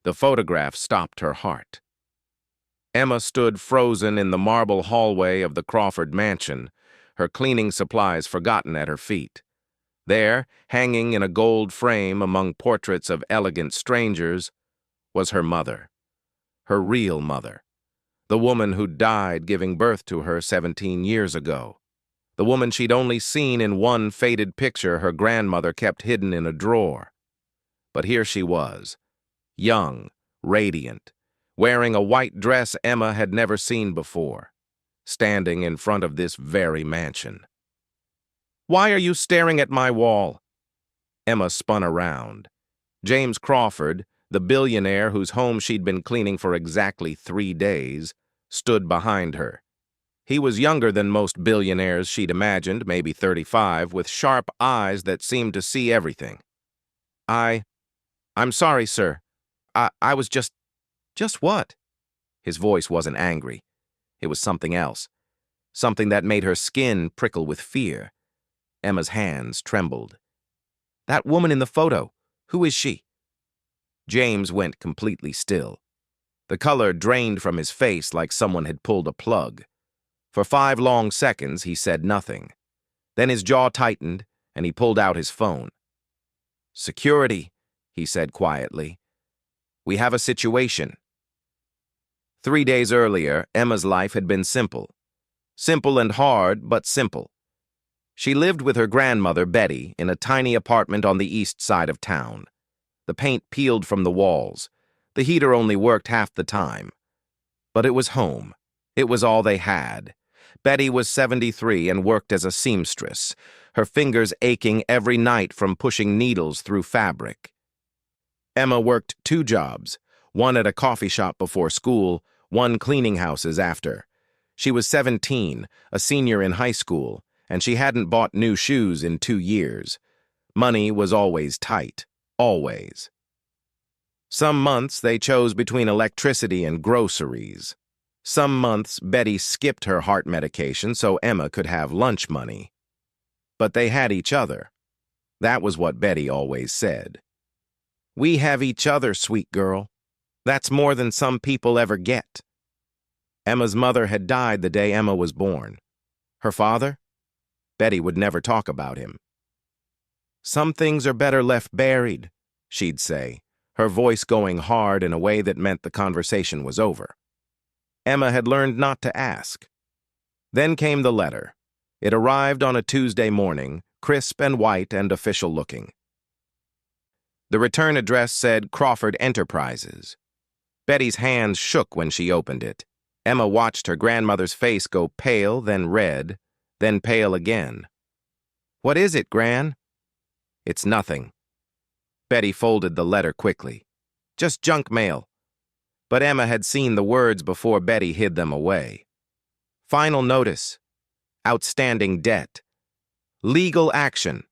The photograph stopped her heart. Emma stood frozen in the marble hallway of the Crawford mansion, her cleaning supplies forgotten at her feet. There, hanging in a gold frame among portraits of elegant strangers, was her mother. Her real mother. The woman who died giving birth to her 17 years ago. The woman she'd only seen in one faded picture her grandmother kept hidden in a drawer. But here she was, young, radiant, wearing a white dress Emma had never seen before, standing in front of this very mansion. "Why are you staring at my wall?" Emma spun around. James Crawford, the billionaire whose home she'd been cleaning for exactly 3 days, stood behind her. He was younger than most billionaires she'd imagined, maybe 35, with sharp eyes that seemed to see everything. I'm sorry, sir. I was just what?" His voice wasn't angry. It was something else. Something that made her skin prickle with fear. Emma's hands trembled. "That woman in the photo, who is she?" James went completely still. The color drained from his face like someone had pulled a plug. For 5 long seconds, he said nothing. Then his jaw tightened, and he pulled out his phone. "Security," he said quietly. "We have a situation." 3 days earlier, Emma's life had been simple. Simple and hard, but simple. She lived with her grandmother, Betty, in a tiny apartment on the east side of town. The paint peeled from the walls. The heater only worked half the time. But it was home. It was all they had. Betty was 73 and worked as a seamstress, her fingers aching every night from pushing needles through fabric. Emma worked 2 jobs, one at a coffee shop before school, one cleaning houses after. She was 17, a senior in high school, and she hadn't bought new shoes in 2 years. Money was always tight, always. Some months they chose between electricity and groceries. Some months Betty skipped her heart medication so Emma could have lunch money. But they had each other. That was what Betty always said. "We have each other, sweet girl. That's more than some people ever get." Emma's mother had died the day Emma was born. Her father? Betty would never talk about him. "Some things are better left buried," she'd say, her voice going hard in a way that meant the conversation was over. Emma had learned not to ask. Then came the letter. It arrived on a Tuesday morning, crisp and white and official-looking. The return address said Crawford Enterprises. Betty's hands shook when she opened it. Emma watched her grandmother's face go pale, then red, then pale again. "What is it, Gran?" "It's nothing." Betty folded the letter quickly. "Just junk mail." But Emma had seen the words before Betty hid them away. "Final notice. Outstanding debt. Legal action."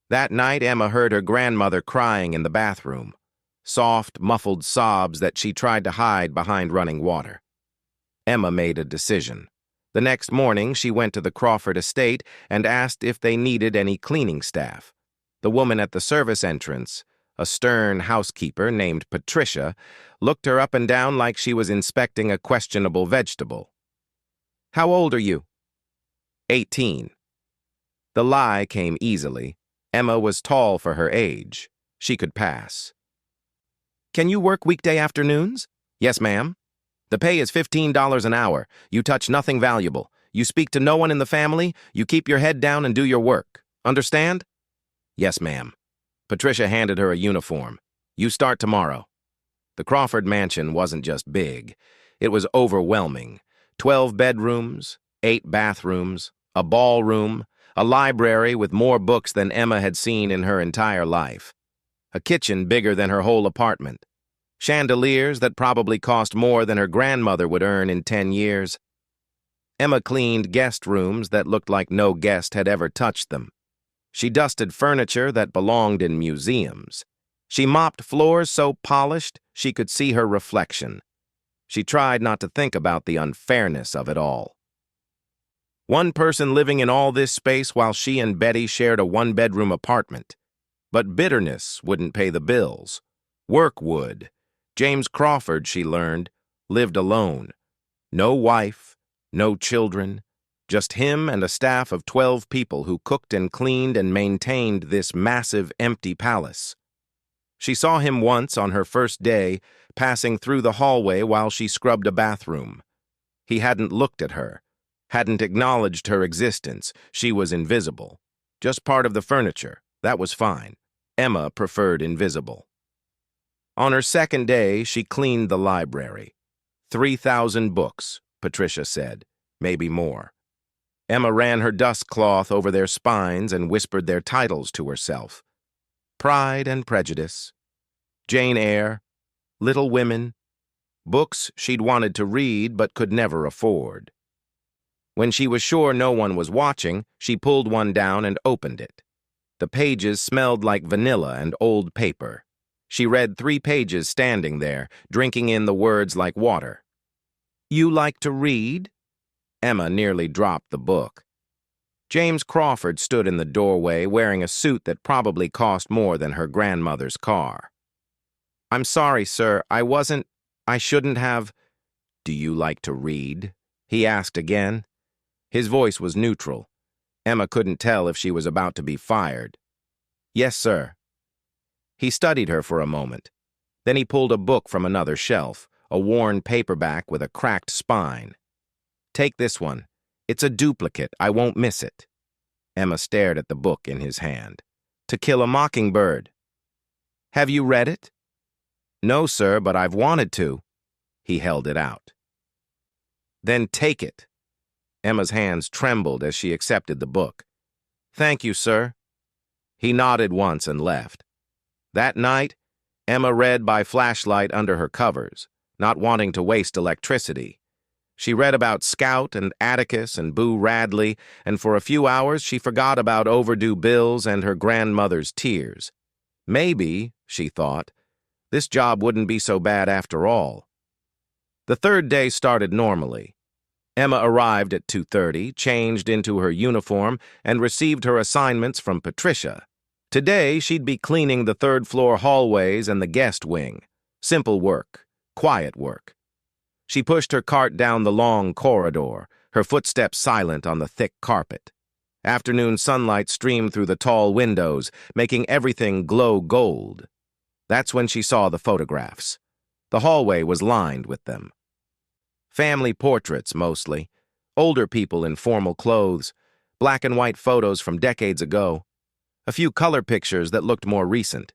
That night, Emma heard her grandmother crying in the bathroom. Soft, muffled sobs that she tried to hide behind running water. Emma made a decision. The next morning, she went to the Crawford estate and asked if they needed any cleaning staff. The woman at the service entrance, a stern housekeeper named Patricia, looked her up and down like she was inspecting a questionable vegetable. "How old are you?" 18. The lie came easily. Emma was tall for her age. She could pass. "Can you work weekday afternoons?" "Yes, ma'am." "The pay is $15 an hour. You touch nothing valuable. You speak to no one in the family. You keep your head down and do your work. Understand?" "Yes, ma'am." Patricia handed her a uniform. "You start tomorrow." The Crawford mansion wasn't just big. It was overwhelming. 12 bedrooms, 8 bathrooms, a ballroom, a library with more books than Emma had seen in her entire life, a kitchen bigger than her whole apartment, chandeliers that probably cost more than her grandmother would earn in 10 years. Emma cleaned guest rooms that looked like no guest had ever touched them. She dusted furniture that belonged in museums. She mopped floors so polished she could see her reflection. She tried not to think about the unfairness of it all. One person living in all this space while she and Betty shared a 1-bedroom apartment. But bitterness wouldn't pay the bills. Work would. James Crawford, she learned, lived alone. No wife, no children, just him and a staff of 12 people who cooked and cleaned and maintained this massive empty palace. She saw him once on her first day, passing through the hallway while she scrubbed a bathroom. He hadn't looked at her, hadn't acknowledged her existence. She was invisible. Just part of the furniture. That was fine. Emma preferred invisible. On her second day, she cleaned the library. 3,000 books, Patricia said, maybe more. Emma ran her dust cloth over their spines and whispered their titles to herself. Pride and Prejudice, Jane Eyre, Little Women, books she'd wanted to read but could never afford. When she was sure no one was watching, she pulled one down and opened it. The pages smelled like vanilla and old paper. She read 3 pages standing there, drinking in the words like water. You like to read? Emma nearly dropped the book. James Crawford stood in the doorway wearing a suit that probably cost more than her grandmother's car. I'm sorry, sir, I shouldn't have. Do you like to read? He asked again. His voice was neutral. Emma couldn't tell if she was about to be fired. Yes, sir. He studied her for a moment. Then he pulled a book from another shelf, a worn paperback with a cracked spine. Take this one. It's a duplicate. I won't miss it. Emma stared at the book in his hand. To Kill a Mockingbird. Have you read it? No, sir, but I've wanted to. He held it out. Then take it. Emma's hands trembled as she accepted the book. Thank you, sir. He nodded once and left. That night, Emma read by flashlight under her covers, not wanting to waste electricity. She read about Scout and Atticus and Boo Radley, and for a few hours she forgot about overdue bills and her grandmother's tears. Maybe, she thought, this job wouldn't be so bad after all. The third day started normally. Emma arrived at 2:30, changed into her uniform, and received her assignments from Patricia. Today, she'd be cleaning the third-floor hallways and the guest wing. Simple work, quiet work. She pushed her cart down the long corridor, her footsteps silent on the thick carpet. Afternoon sunlight streamed through the tall windows, making everything glow gold. That's when she saw the photographs. The hallway was lined with them. Family portraits, mostly. Older people in formal clothes. Black and white photos from decades ago. A few color pictures that looked more recent.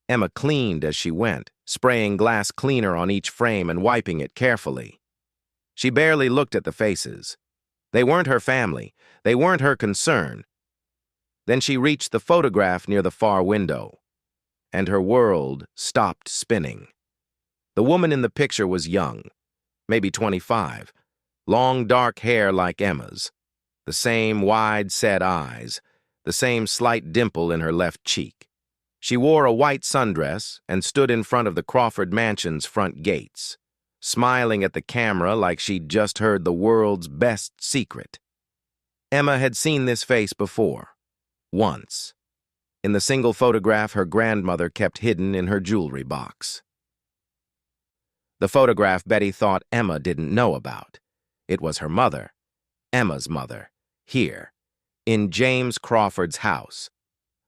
Emma cleaned as she went, spraying glass cleaner on each frame and wiping it carefully. She barely looked at the faces. They weren't her family. They weren't her concern. Then she reached the photograph near the far window, and her world stopped spinning. The woman in the picture was young, maybe 25, long dark hair like Emma's, the same wide-set eyes, the same slight dimple in her left cheek. She wore a white sundress and stood in front of the Crawford mansion's front gates, smiling at the camera like she'd just heard the world's best secret. Emma had seen this face before, once, in the single photograph her grandmother kept hidden in her jewelry box. The photograph Betty thought Emma didn't know about. It was her mother, Emma's mother, here, in James Crawford's house.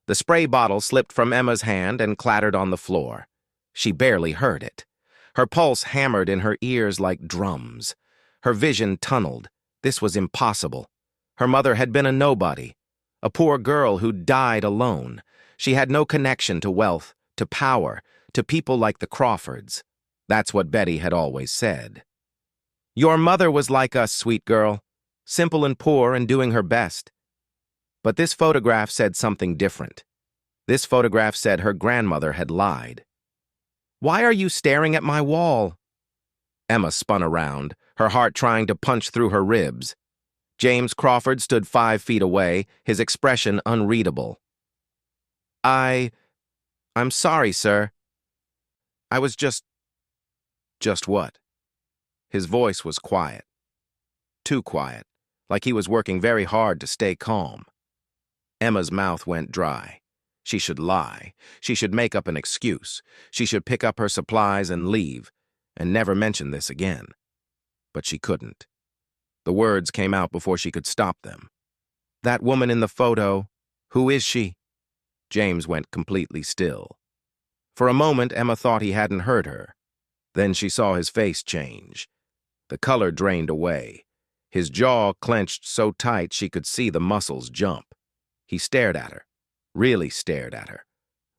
The spray bottle slipped from Emma's hand and clattered on the floor. She barely heard it. Her pulse hammered in her ears like drums. Her vision tunneled. This was impossible. Her mother had been a nobody, a poor girl who died alone. She had no connection to wealth, to power, to people like the Crawfords. That's what Betty had always said. Your mother was like us, sweet girl, simple and poor and doing her best. But this photograph said something different. This photograph said her grandmother had lied. Why are you staring at my wall? Emma spun around, her heart trying to punch through her ribs. James Crawford stood 5 feet away, his expression unreadable. I'm sorry, sir. I was just what? His voice was quiet. Too quiet, like he was working very hard to stay calm. Emma's mouth went dry. She should lie. She should make up an excuse. She should pick up her supplies and leave, and never mention this again. But she couldn't. The words came out before she could stop them. That woman in the photo, who is she? James went completely still. For a moment, Emma thought he hadn't heard her. Then she saw his face change. The color drained away. His jaw clenched so tight she could see the muscles jump. He stared at her, really stared at her,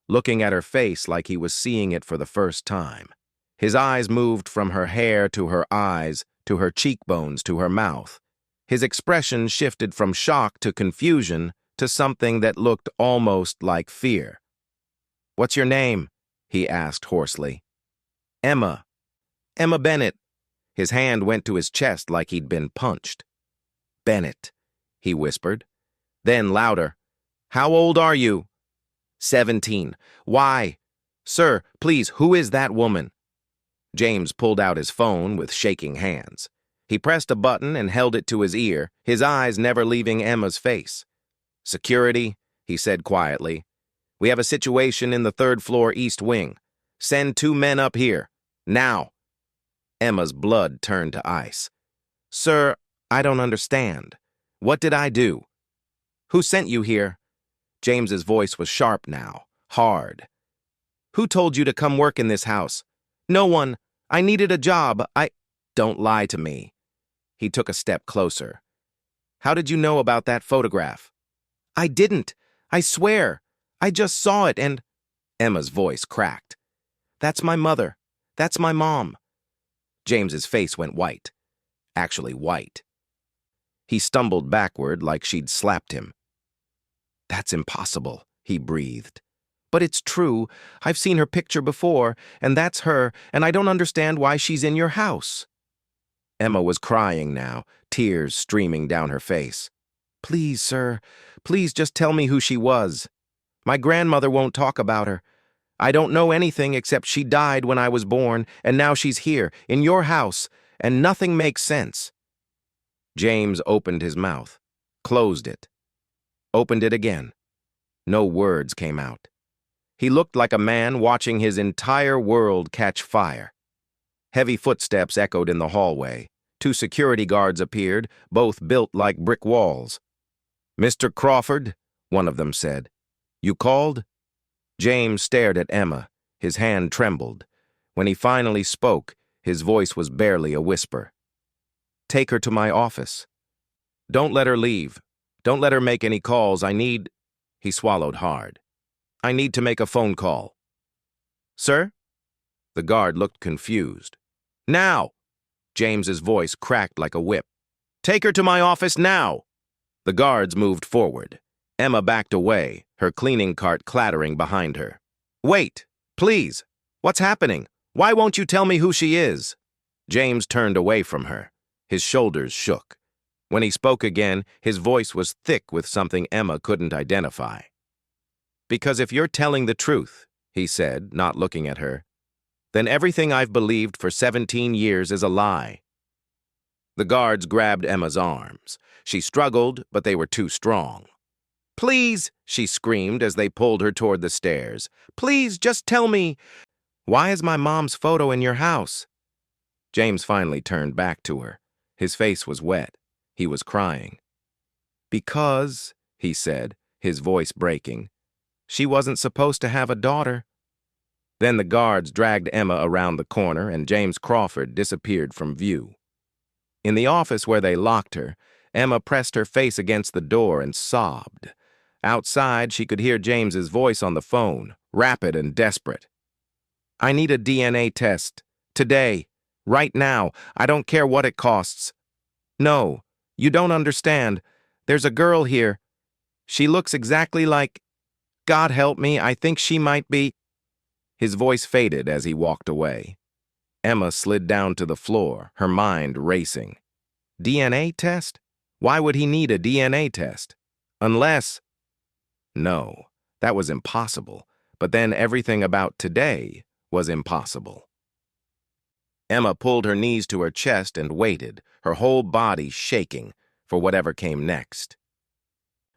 looking at her face like he was seeing it for the first time. His eyes moved from her hair to her eyes, to her cheekbones, to her mouth. His expression shifted from shock to confusion to something that looked almost like fear. "What's your name?" he asked hoarsely. "Emma. Emma Bennett." His hand went to his chest like he'd been punched. "Bennett," he whispered. Then louder, "How old are you?" 17. "Why?" "Sir, please, who is that woman?" James pulled out his phone with shaking hands. He pressed a button and held it to his ear, his eyes never leaving Emma's face. "Security," he said quietly. "We have a situation in the third-floor east wing. Send 2 men up here. Now." Emma's blood turned to ice. "Sir, I don't understand. What did I do? Who sent you here?" James's voice was sharp now, hard. "Who told you to come work in this house?" "No one. I needed a job. Don't lie to me." He took a step closer. "How did you know about that photograph?" "I didn't. I swear. I just saw it and—" Emma's voice cracked. "That's my mother. That's my mom." James's face went white. Actually white. He stumbled backward like she'd slapped him. "That's impossible," he breathed. "But it's true. I've seen her picture before, and that's her, and I don't understand why she's in your house." Emma was crying now, tears streaming down her face. "Please, sir, please just tell me who she was. My grandmother won't talk about her. I don't know anything except she died when I was born, and now she's here, in your house, and nothing makes sense." James opened his mouth, closed it, opened it again. No words came out. He looked like a man watching his entire world catch fire. Heavy footsteps echoed in the hallway. 2 security guards appeared, both built like brick walls. "Mr. Crawford," one of them said. "You called?" James stared at Emma. His hand trembled. When he finally spoke, his voice was barely a whisper. "Take her to my office. Don't let her leave. Don't let her make any calls. He swallowed hard. "I need to make a phone call." "Sir?" The guard looked confused. "Now!" James's voice cracked like a whip. "Take her to my office now!" The guards moved forward. Emma backed away, her cleaning cart clattering behind her. "Wait, please. What's happening? Why won't you tell me who she is?" James turned away from her. His shoulders shook. When he spoke again, his voice was thick with something Emma couldn't identify. "Because if you're telling the truth," he said, not looking at her, "then everything I've believed for 17 years is a lie." The guards grabbed Emma's arms. She struggled, but they were too strong. "Please," she screamed as they pulled her toward the stairs. "Please, just tell me, why is my mom's photo in your house?" James finally turned back to her. His face was wet. He was crying. "Because," he said, his voice breaking, "she wasn't supposed to have a daughter." Then the guards dragged Emma around the corner and James Crawford disappeared from view. In the office where they locked her, Emma pressed her face against the door and sobbed. Outside, she could hear James's voice on the phone, rapid and desperate. "I need a DNA test. Today. Right now. I don't care what it costs." "No, you don't understand. There's a girl here. She looks exactly like... God help me, I think she might be..." His voice faded as he walked away. Emma slid down to the floor, her mind racing. DNA test? Why would he need a DNA test? Unless... No, that was impossible. But then everything about today was impossible. Emma pulled her knees to her chest and waited, her whole body shaking, for whatever came next.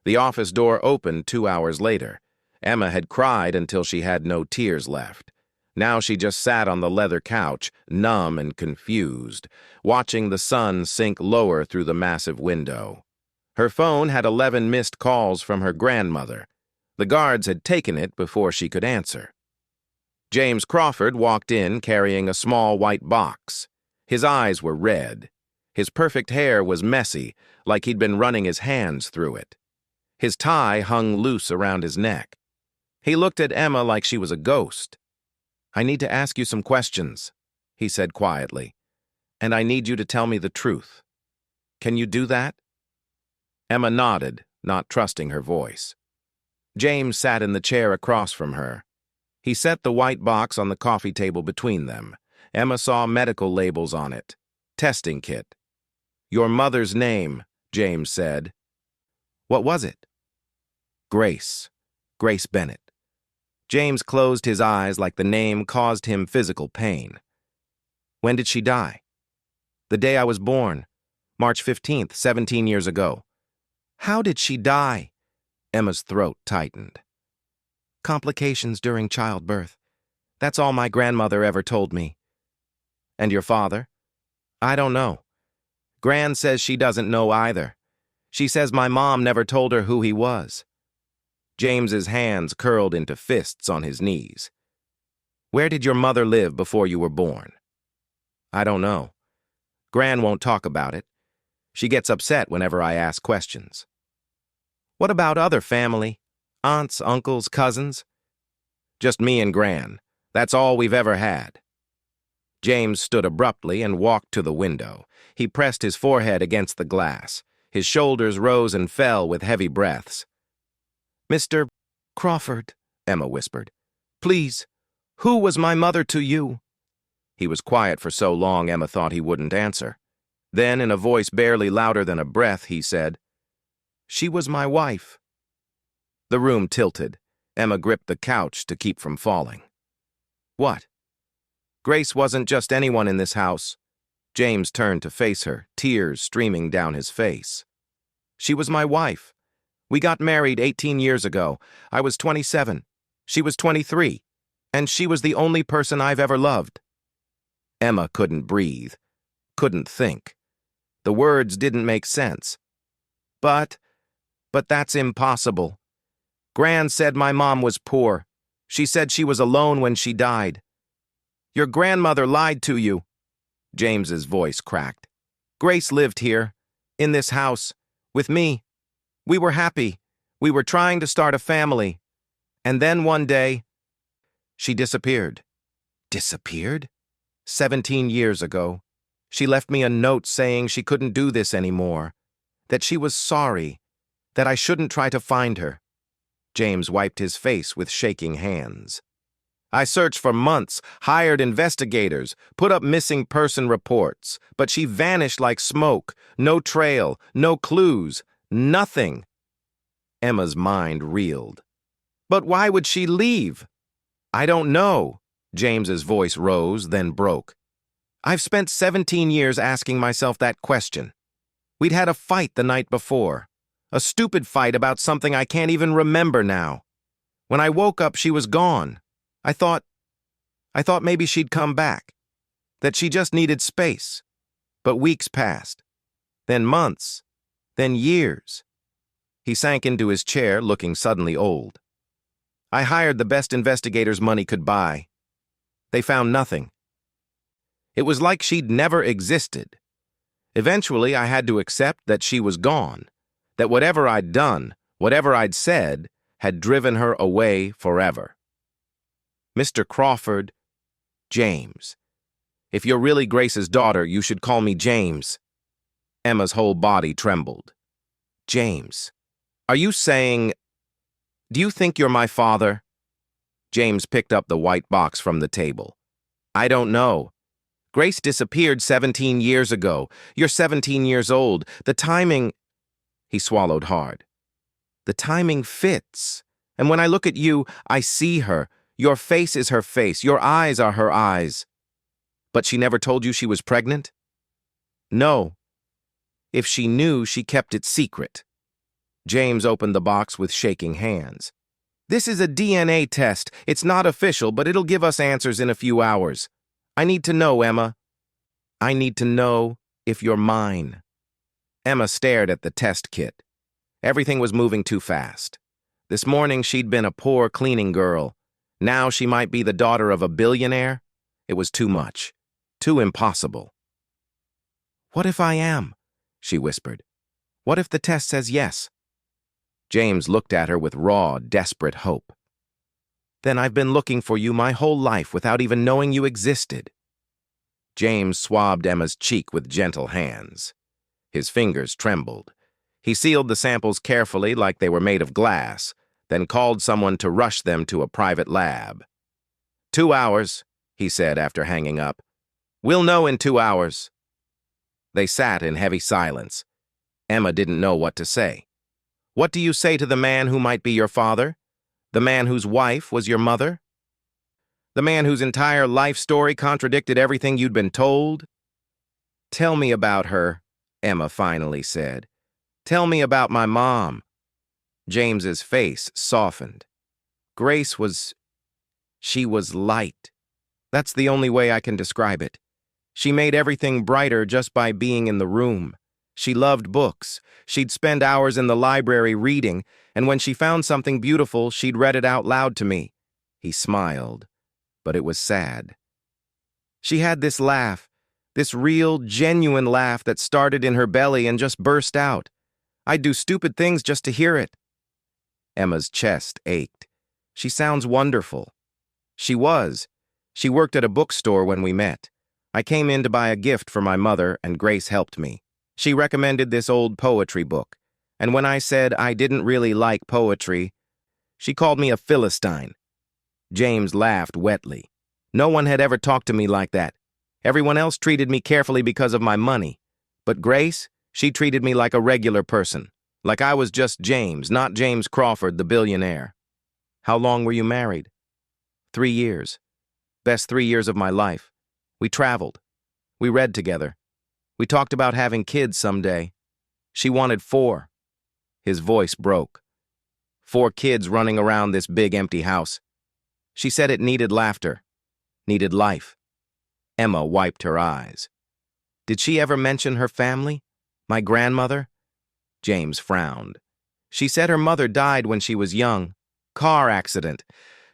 The office door opened 2 hours later. Emma had cried until she had no tears left. Now she just sat on the leather couch, numb and confused, watching the sun sink lower through the massive window. Her phone had 11 missed calls from her grandmother. The guards had taken it before she could answer. James Crawford walked in carrying a small white box. His eyes were red. His perfect hair was messy, like he'd been running his hands through it. His tie hung loose around his neck. He looked at Emma like she was a ghost. "I need to ask you some questions," he said quietly, "and I need you to tell me the truth. Can you do that?" Emma nodded, not trusting her voice. James sat in the chair across from her. He set the white box on the coffee table between them. Emma saw medical labels on it. Testing kit. "Your mother's name," James said. "What was it?" "Grace. Grace Bennett." James closed his eyes like the name caused him physical pain. "When did she die?" "The day I was born. March 15th, 17 years ago." "How did she die?" Emma's throat tightened. "Complications during childbirth. That's all my grandmother ever told me." "And your father?" "I don't know. Gran says she doesn't know either. She says my mom never told her who he was." James's hands curled into fists on his knees. "Where did your mother live before you were born?" "I don't know. Gran won't talk about it. She gets upset whenever I ask questions." "What about other family? Aunts, uncles, cousins?" "Just me and Gran. That's all we've ever had." James stood abruptly and walked to the window. He pressed his forehead against the glass. His shoulders rose and fell with heavy breaths. "Mr. Crawford," Emma whispered, "please, who was my mother to you?" He was quiet for so long Emma thought he wouldn't answer. Then, in a voice barely louder than a breath, he said, "She was my wife." The room tilted. Emma gripped the couch to keep from falling. "What?" "Grace wasn't just anyone in this house." James turned to face her, tears streaming down his face. "She was my wife. We got married 18 years ago. I was 27. She was 23. And she was the only person I've ever loved." Emma couldn't breathe, couldn't think. The words didn't make sense. But that's impossible. Gran said my mom was poor. She said she was alone when she died." "Your grandmother lied to you." James's voice cracked. "Grace lived here, in this house, with me. We were happy. We were trying to start a family. And then one day, she disappeared." "Disappeared?" 17 years ago. She left me a note saying she couldn't do this anymore, that she was sorry, that I shouldn't try to find her." James wiped his face with shaking hands. "I searched for months, hired investigators, put up missing person reports, but she vanished like smoke, no trail, no clues, nothing." Emma's mind reeled. "But why would she leave?" "I don't know." James's voice rose, then broke. "I've spent 17 years asking myself that question. We'd had a fight the night before. A stupid fight about something I can't even remember now. When I woke up, she was gone. I thought maybe she'd come back, that she just needed space. But weeks passed, then months, then years." He sank into his chair, looking suddenly old. "I hired the best investigators money could buy. They found nothing. It was like she'd never existed. Eventually, I had to accept that she was gone, that whatever I'd done, whatever I'd said, had driven her away forever." "Mr. Crawford," "James. If you're really Grace's daughter, you should call me James." Emma's whole body trembled. "James, are you saying... Do you think you're my father?" James picked up the white box from the table. "I don't know. Grace disappeared 17 years ago. You're 17 years old. The timing..." He swallowed hard. "The timing fits. And when I look at you, I see her. Your face is her face. Your eyes are her eyes." "But she never told you she was pregnant?" "No. If she knew, she kept it secret." James opened the box with shaking hands. This is a DNA test. It's not official, but it'll give us answers in a few hours. I need to know, Emma. I need to know if you're mine. Emma stared at the test kit. Everything was moving too fast. This morning she'd been a poor cleaning girl. Now she might be the daughter of a billionaire? It was too much. Too impossible. What if I am? She whispered. What if the test says yes? James looked at her with raw, desperate hope. Then I've been looking for you my whole life without even knowing you existed. James swabbed Emma's cheek with gentle hands. His fingers trembled. He sealed the samples carefully like they were made of glass, then called someone to rush them to a private lab. 2 hours, he said after hanging up. We'll know in 2 hours. They sat in heavy silence. Emma didn't know what to say. What do you say to the man who might be your father? The man whose wife was your mother? The man whose entire life story contradicted everything you'd been told? Tell me about her, Emma finally said. Tell me about my mom. James's face softened. Grace was... she was light. That's the only way I can describe it. She made everything brighter just by being in the room. She loved books. She'd spend hours in the library reading, and when she found something beautiful, she'd read it out loud to me. He smiled, but it was sad. She had this laugh, this real, genuine laugh that started in her belly and just burst out. I'd do stupid things just to hear it. Emma's chest ached. She sounds wonderful. She was. She worked at a bookstore when we met. I came in to buy a gift for my mother, and Grace helped me. She recommended this old poetry book, and when I said I didn't really like poetry, she called me a Philistine. James laughed wetly. No one had ever talked to me like that. Everyone else treated me carefully because of my money. But Grace, she treated me like a regular person, like I was just James, not James Crawford, the billionaire. How long were you married? 3 years. Best 3 years of my life. We traveled. We read together. We talked about having kids someday. She wanted 4. His voice broke. 4 kids running around this big empty house. She said it needed laughter, needed life. Emma wiped her eyes. Did she ever mention her family? My grandmother? James frowned. She said her mother died when she was young. Car accident.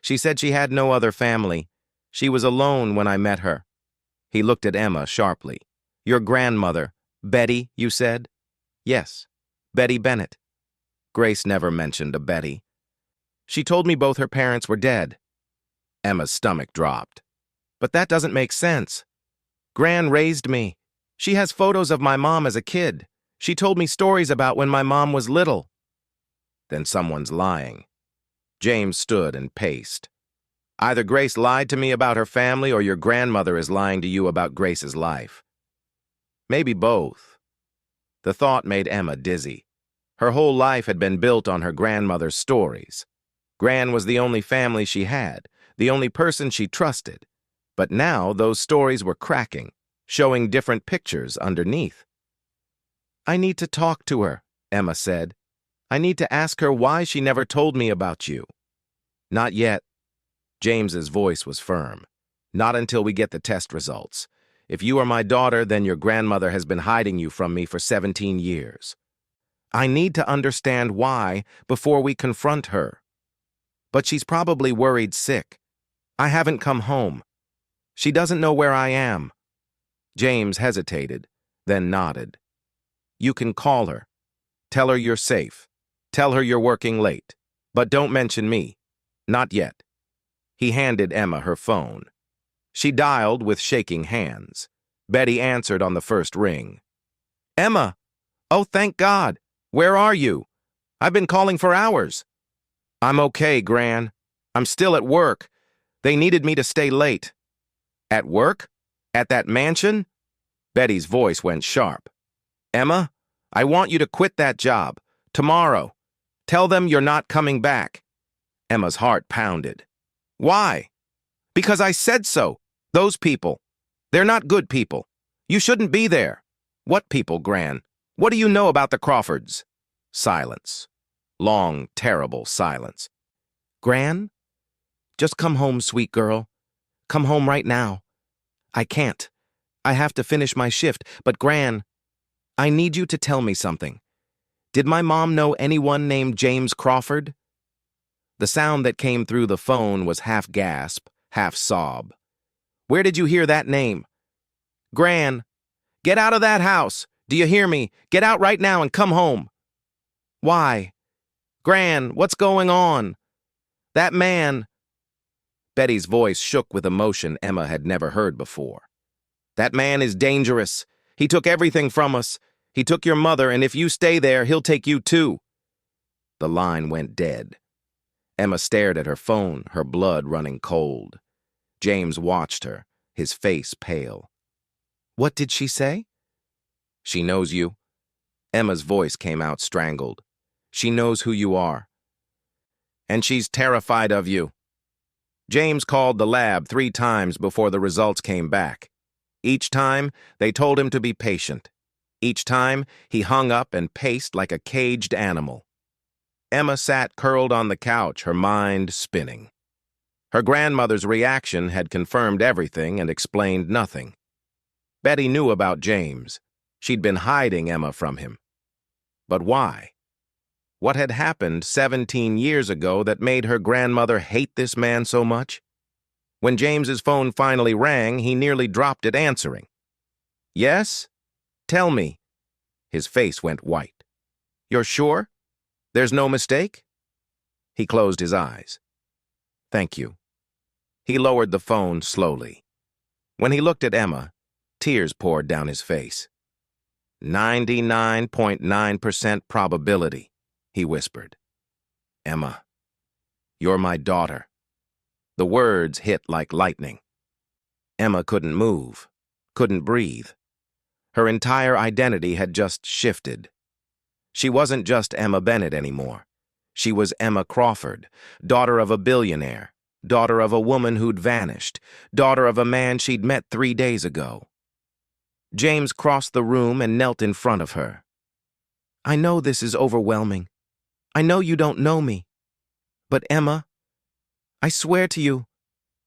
She said she had no other family. She was alone when I met her. He looked at Emma sharply. Your grandmother, Betty, you said? Yes, Betty Bennett. Grace never mentioned a Betty. She told me both her parents were dead. Emma's stomach dropped. But that doesn't make sense. Gran raised me. She has photos of my mom as a kid. She told me stories about when my mom was little. Then someone's lying. James stood and paced. Either Grace lied to me about her family or your grandmother is lying to you about Grace's life. Maybe both. The thought made Emma dizzy. Her whole life had been built on her grandmother's stories. Gran was the only family she had, the only person she trusted. But now those stories were cracking, showing different pictures underneath. I need to talk to her, Emma said. I need to ask her why she never told me about you. Not yet. James's voice was firm. Not until we get the test results. If you are my daughter, then your grandmother has been hiding you from me for 17 years. I need to understand why before we confront her. But she's probably worried sick. I haven't come home. She doesn't know where I am. James hesitated, then nodded. You can call her. Tell her you're safe. Tell her you're working late. But don't mention me. Not yet. He handed Emma her phone. She dialed with shaking hands. Betty answered on the first ring. Emma! Oh, thank God! Where are you? I've been calling for hours. I'm okay, Gran. I'm still at work. They needed me to stay late. At work? At that mansion? Betty's voice went sharp. Emma, I want you to quit that job. Tomorrow. Tell them you're not coming back. Emma's heart pounded. Why? Because I said so. Those people. They're not good people. You shouldn't be there. What people, Gran? What do you know about the Crawfords? Silence. Long, terrible silence. Gran? Just come home, sweet girl. Come home right now. I can't. I have to finish my shift, but Gran, I need you to tell me something. Did my mom know anyone named James Crawford? The sound that came through the phone was half gasp, half sob. Where did you hear that name? Gran, get out of that house. Do you hear me? Get out right now and come home. Why? Gran, what's going on? That man. Betty's voice shook with emotion Emma had never heard before. That man is dangerous. He took everything from us. He took your mother, and if you stay there, he'll take you too. The line went dead. Emma stared at her phone, her blood running cold. James watched her, his face pale. What did she say? She knows you. Emma's voice came out strangled. She knows who you are. And she's terrified of you. James called the lab 3 times before the results came back. Each time, they told him to be patient. Each time, he hung up and paced like a caged animal. Emma sat curled on the couch, her mind spinning. Her grandmother's reaction had confirmed everything and explained nothing. Betty knew about James. She'd been hiding Emma from him. But why? What had happened 17 years ago that made her grandmother hate this man so much? When James's phone finally rang, he nearly dropped it answering. Yes? Tell me. His face went white. You're sure? There's no mistake? He closed his eyes. Thank you. He lowered the phone slowly. When he looked at Emma, tears poured down his face. 99.9% probability, he whispered. Emma, you're my daughter. The words hit like lightning. Emma couldn't move, couldn't breathe. Her entire identity had just shifted. She wasn't just Emma Bennett anymore. She was Emma Crawford, daughter of a billionaire, daughter of a woman who'd vanished, daughter of a man she'd met 3 days ago. James crossed the room and knelt in front of her. I know this is overwhelming. I know you don't know me. But Emma, I swear to you,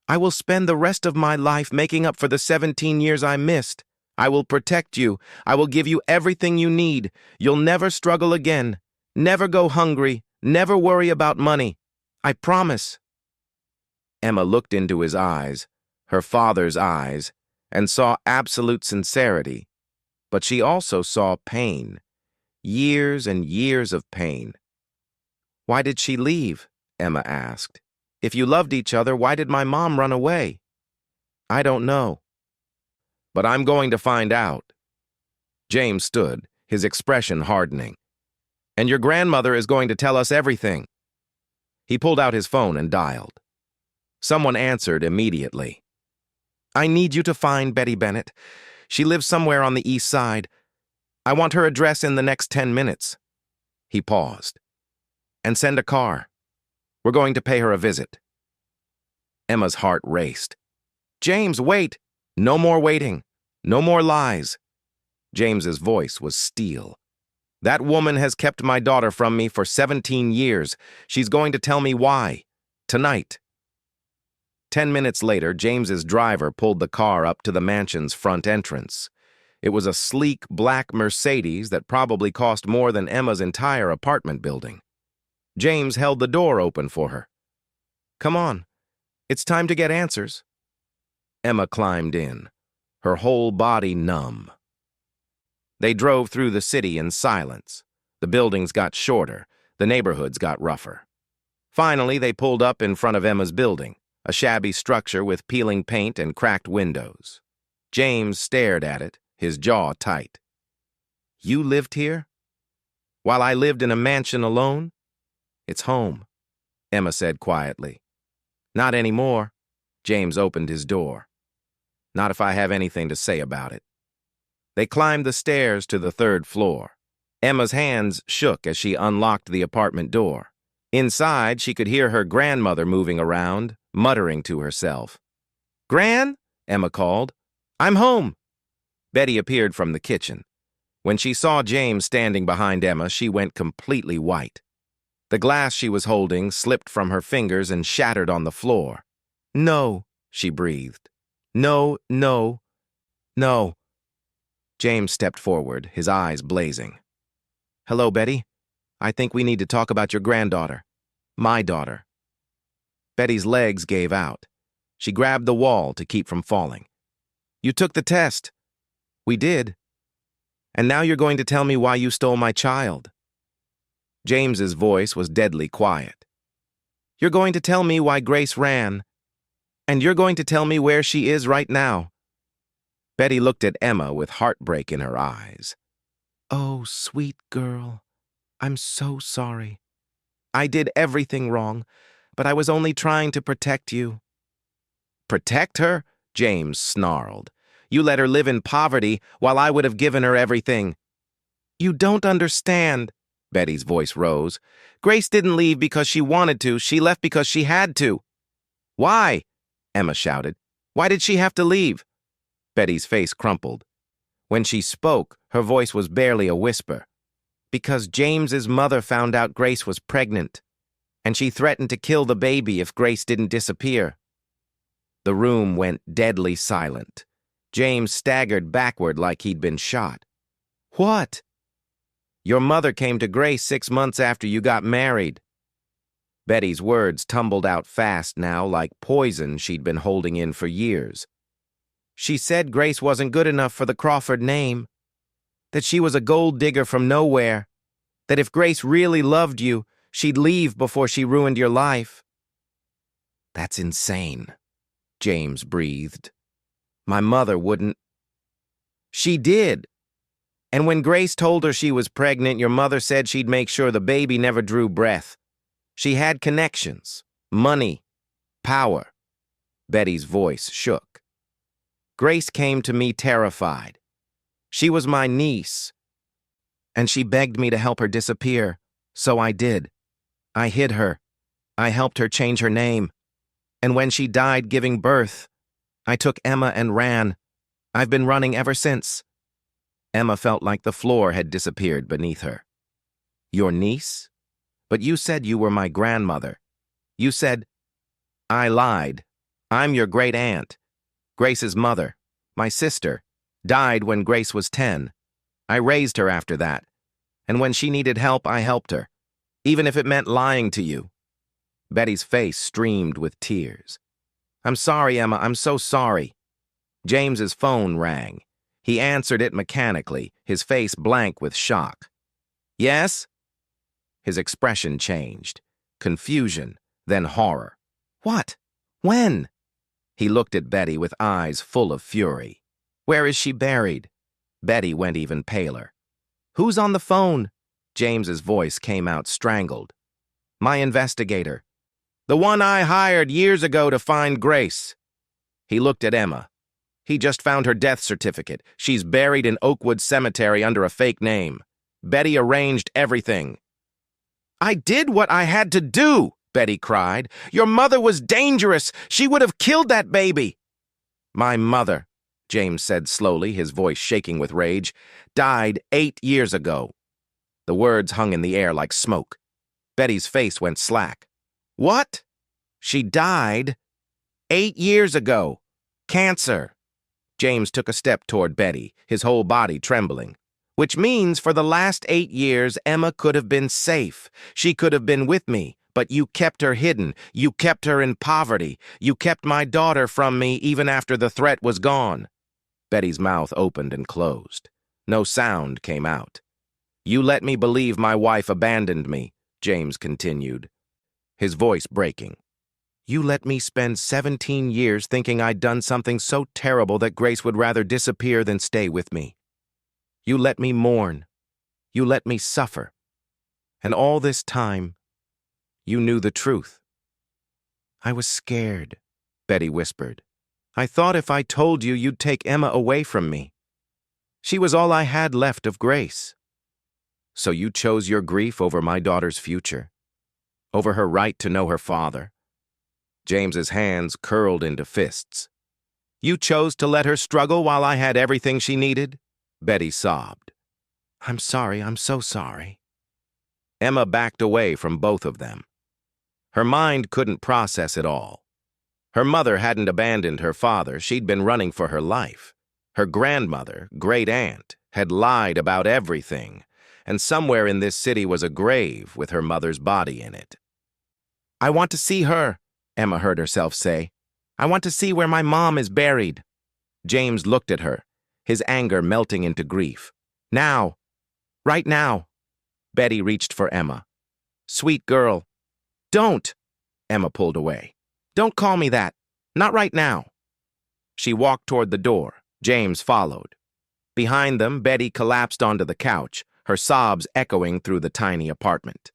I will spend the rest of my life making up for the 17 years I missed. I will protect you. I will give you everything you need. You'll never struggle again. Never go hungry. Never worry about money. I promise. Emma looked into his eyes, her father's eyes, and saw absolute sincerity. But she also saw pain. Years and years of pain. Why did she leave? Emma asked. If you loved each other, why did my mom run away? I don't know. But I'm going to find out. James stood, his expression hardening. And your grandmother is going to tell us everything. He pulled out his phone and dialed. Someone answered immediately. I need you to find Betty Bennett. She lives somewhere on the east side. I want her address in the next 10 minutes. He paused. And send a car. We're going to pay her a visit. Emma's heart raced. James, wait! No more waiting. No more lies. James's voice was steel. That woman has kept my daughter from me for 17 years. She's going to tell me why. Tonight. 10 minutes later, James's driver pulled the car up to the mansion's front entrance. It was a sleek black Mercedes that probably cost more than Emma's entire apartment building. James held the door open for her. Come on. It's time to get answers. Emma climbed in, her whole body numb. They drove through the city in silence. The buildings got shorter, the neighborhoods got rougher. Finally, they pulled up in front of Emma's building, a shabby structure with peeling paint and cracked windows. James stared at it, his jaw tight. You lived here? While I lived in a mansion alone? It's home, Emma said quietly. Not anymore. James opened his door. Not if I have anything to say about it. They climbed the stairs to the 3rd floor. Emma's hands shook as she unlocked the apartment door. Inside, she could hear her grandmother moving around, muttering to herself. Gran? Emma called. I'm home. Betty appeared from the kitchen. When she saw James standing behind Emma, she went completely white. The glass she was holding slipped from her fingers and shattered on the floor. "No," she breathed. "No, no, no." James stepped forward, his eyes blazing. "Hello, Betty. I think we need to talk about your granddaughter. My daughter." Betty's legs gave out. She grabbed the wall to keep from falling. "You took the test." "We did. And now you're going to tell me why you stole my child." James's voice was deadly quiet. "You're going to tell me why Grace ran. And you're going to tell me where she is right now." Betty looked at Emma with heartbreak in her eyes. "Oh, sweet girl. I'm so sorry. I did everything wrong, but I was only trying to protect you." "Protect her?" James snarled. "You let her live in poverty while I would have given her everything." "You don't understand." Betty's voice rose. "Grace didn't leave because she wanted to. She left because she had to." "Why?" Emma shouted. "Why did she have to leave?" Betty's face crumpled. When she spoke, her voice was barely a whisper. "Because James's mother found out Grace was pregnant, and she threatened to kill the baby if Grace didn't disappear." The room went deadly silent. James staggered backward like he'd been shot. "What?" "Your mother came to Grace 6 months after you got married." Betty's words tumbled out fast now like poison she'd been holding in for years. "She said Grace wasn't good enough for the Crawford name, that she was a gold digger from nowhere, that if Grace really loved you, she'd leave before she ruined your life." "That's insane," James breathed. "My mother wouldn't." "She did. And when Grace told her she was pregnant, your mother said she'd make sure the baby never drew breath. She had connections, money, power." Betty's voice shook. "Grace came to me terrified. She was my niece, and she begged me to help her disappear, so I did. I hid her. I helped her change her name. And when she died giving birth, I took Emma and ran. I've been running ever since." Emma felt like the floor had disappeared beneath her. "Your niece? But you said you were my grandmother. You said—" "I lied. I'm your great-aunt. Grace's mother, my sister, died when Grace was 10. I raised her after that. And when she needed help, I helped her, even if it meant lying to you." Betty's face streamed with tears. "I'm sorry, Emma. I'm so sorry." James's phone rang. He answered it mechanically, his face blank with shock. "Yes?" His expression changed. Confusion, then horror. "What? When?" He looked at Betty with eyes full of fury. "Where is she buried?" Betty went even paler. "Who's on the phone?" James's voice came out strangled. "My investigator. The one I hired years ago to find Grace." He looked at Emma. "He just found her death certificate. She's buried in Oakwood Cemetery under a fake name. Betty arranged everything." "I did what I had to do," Betty cried. "Your mother was dangerous. She would have killed that baby." "My mother," James said slowly, his voice shaking with rage, "died 8 years ago." The words hung in the air like smoke. Betty's face went slack. "What?" "She died 8 years ago. Cancer." James took a step toward Betty, his whole body trembling. "Which means for the last 8 years, Emma could have been safe. She could have been with me, but you kept her hidden. You kept her in poverty. You kept my daughter from me even after the threat was gone." Betty's mouth opened and closed. No sound came out. "You let me believe my wife abandoned me," James continued, his voice breaking. "You let me spend 17 years thinking I'd done something so terrible that Grace would rather disappear than stay with me. You let me mourn. You let me suffer. And all this time, you knew the truth." "I was scared," Betty whispered. "I thought if I told you, you'd take Emma away from me. She was all I had left of Grace." "So you chose your grief over my daughter's future? Over her right to know her father?" James's hands curled into fists. "You chose to let her struggle while I had everything she needed?" Betty sobbed. "I'm sorry, I'm so sorry." Emma backed away from both of them. Her mind couldn't process it all. Her mother hadn't abandoned her father. She'd been running for her life. Her grandmother, great-aunt, had lied about everything, and somewhere in this city was a grave with her mother's body in it. "I want to see her," Emma heard herself say. "I want to see where my mom is buried." James looked at her, his anger melting into grief. "Now. Right now." Betty reached for Emma. "Sweet girl." "Don't!" Emma pulled away. "Don't call me that. Not right now." She walked toward the door. James followed. Behind them, Betty collapsed onto the couch, her sobs echoing through the tiny apartment.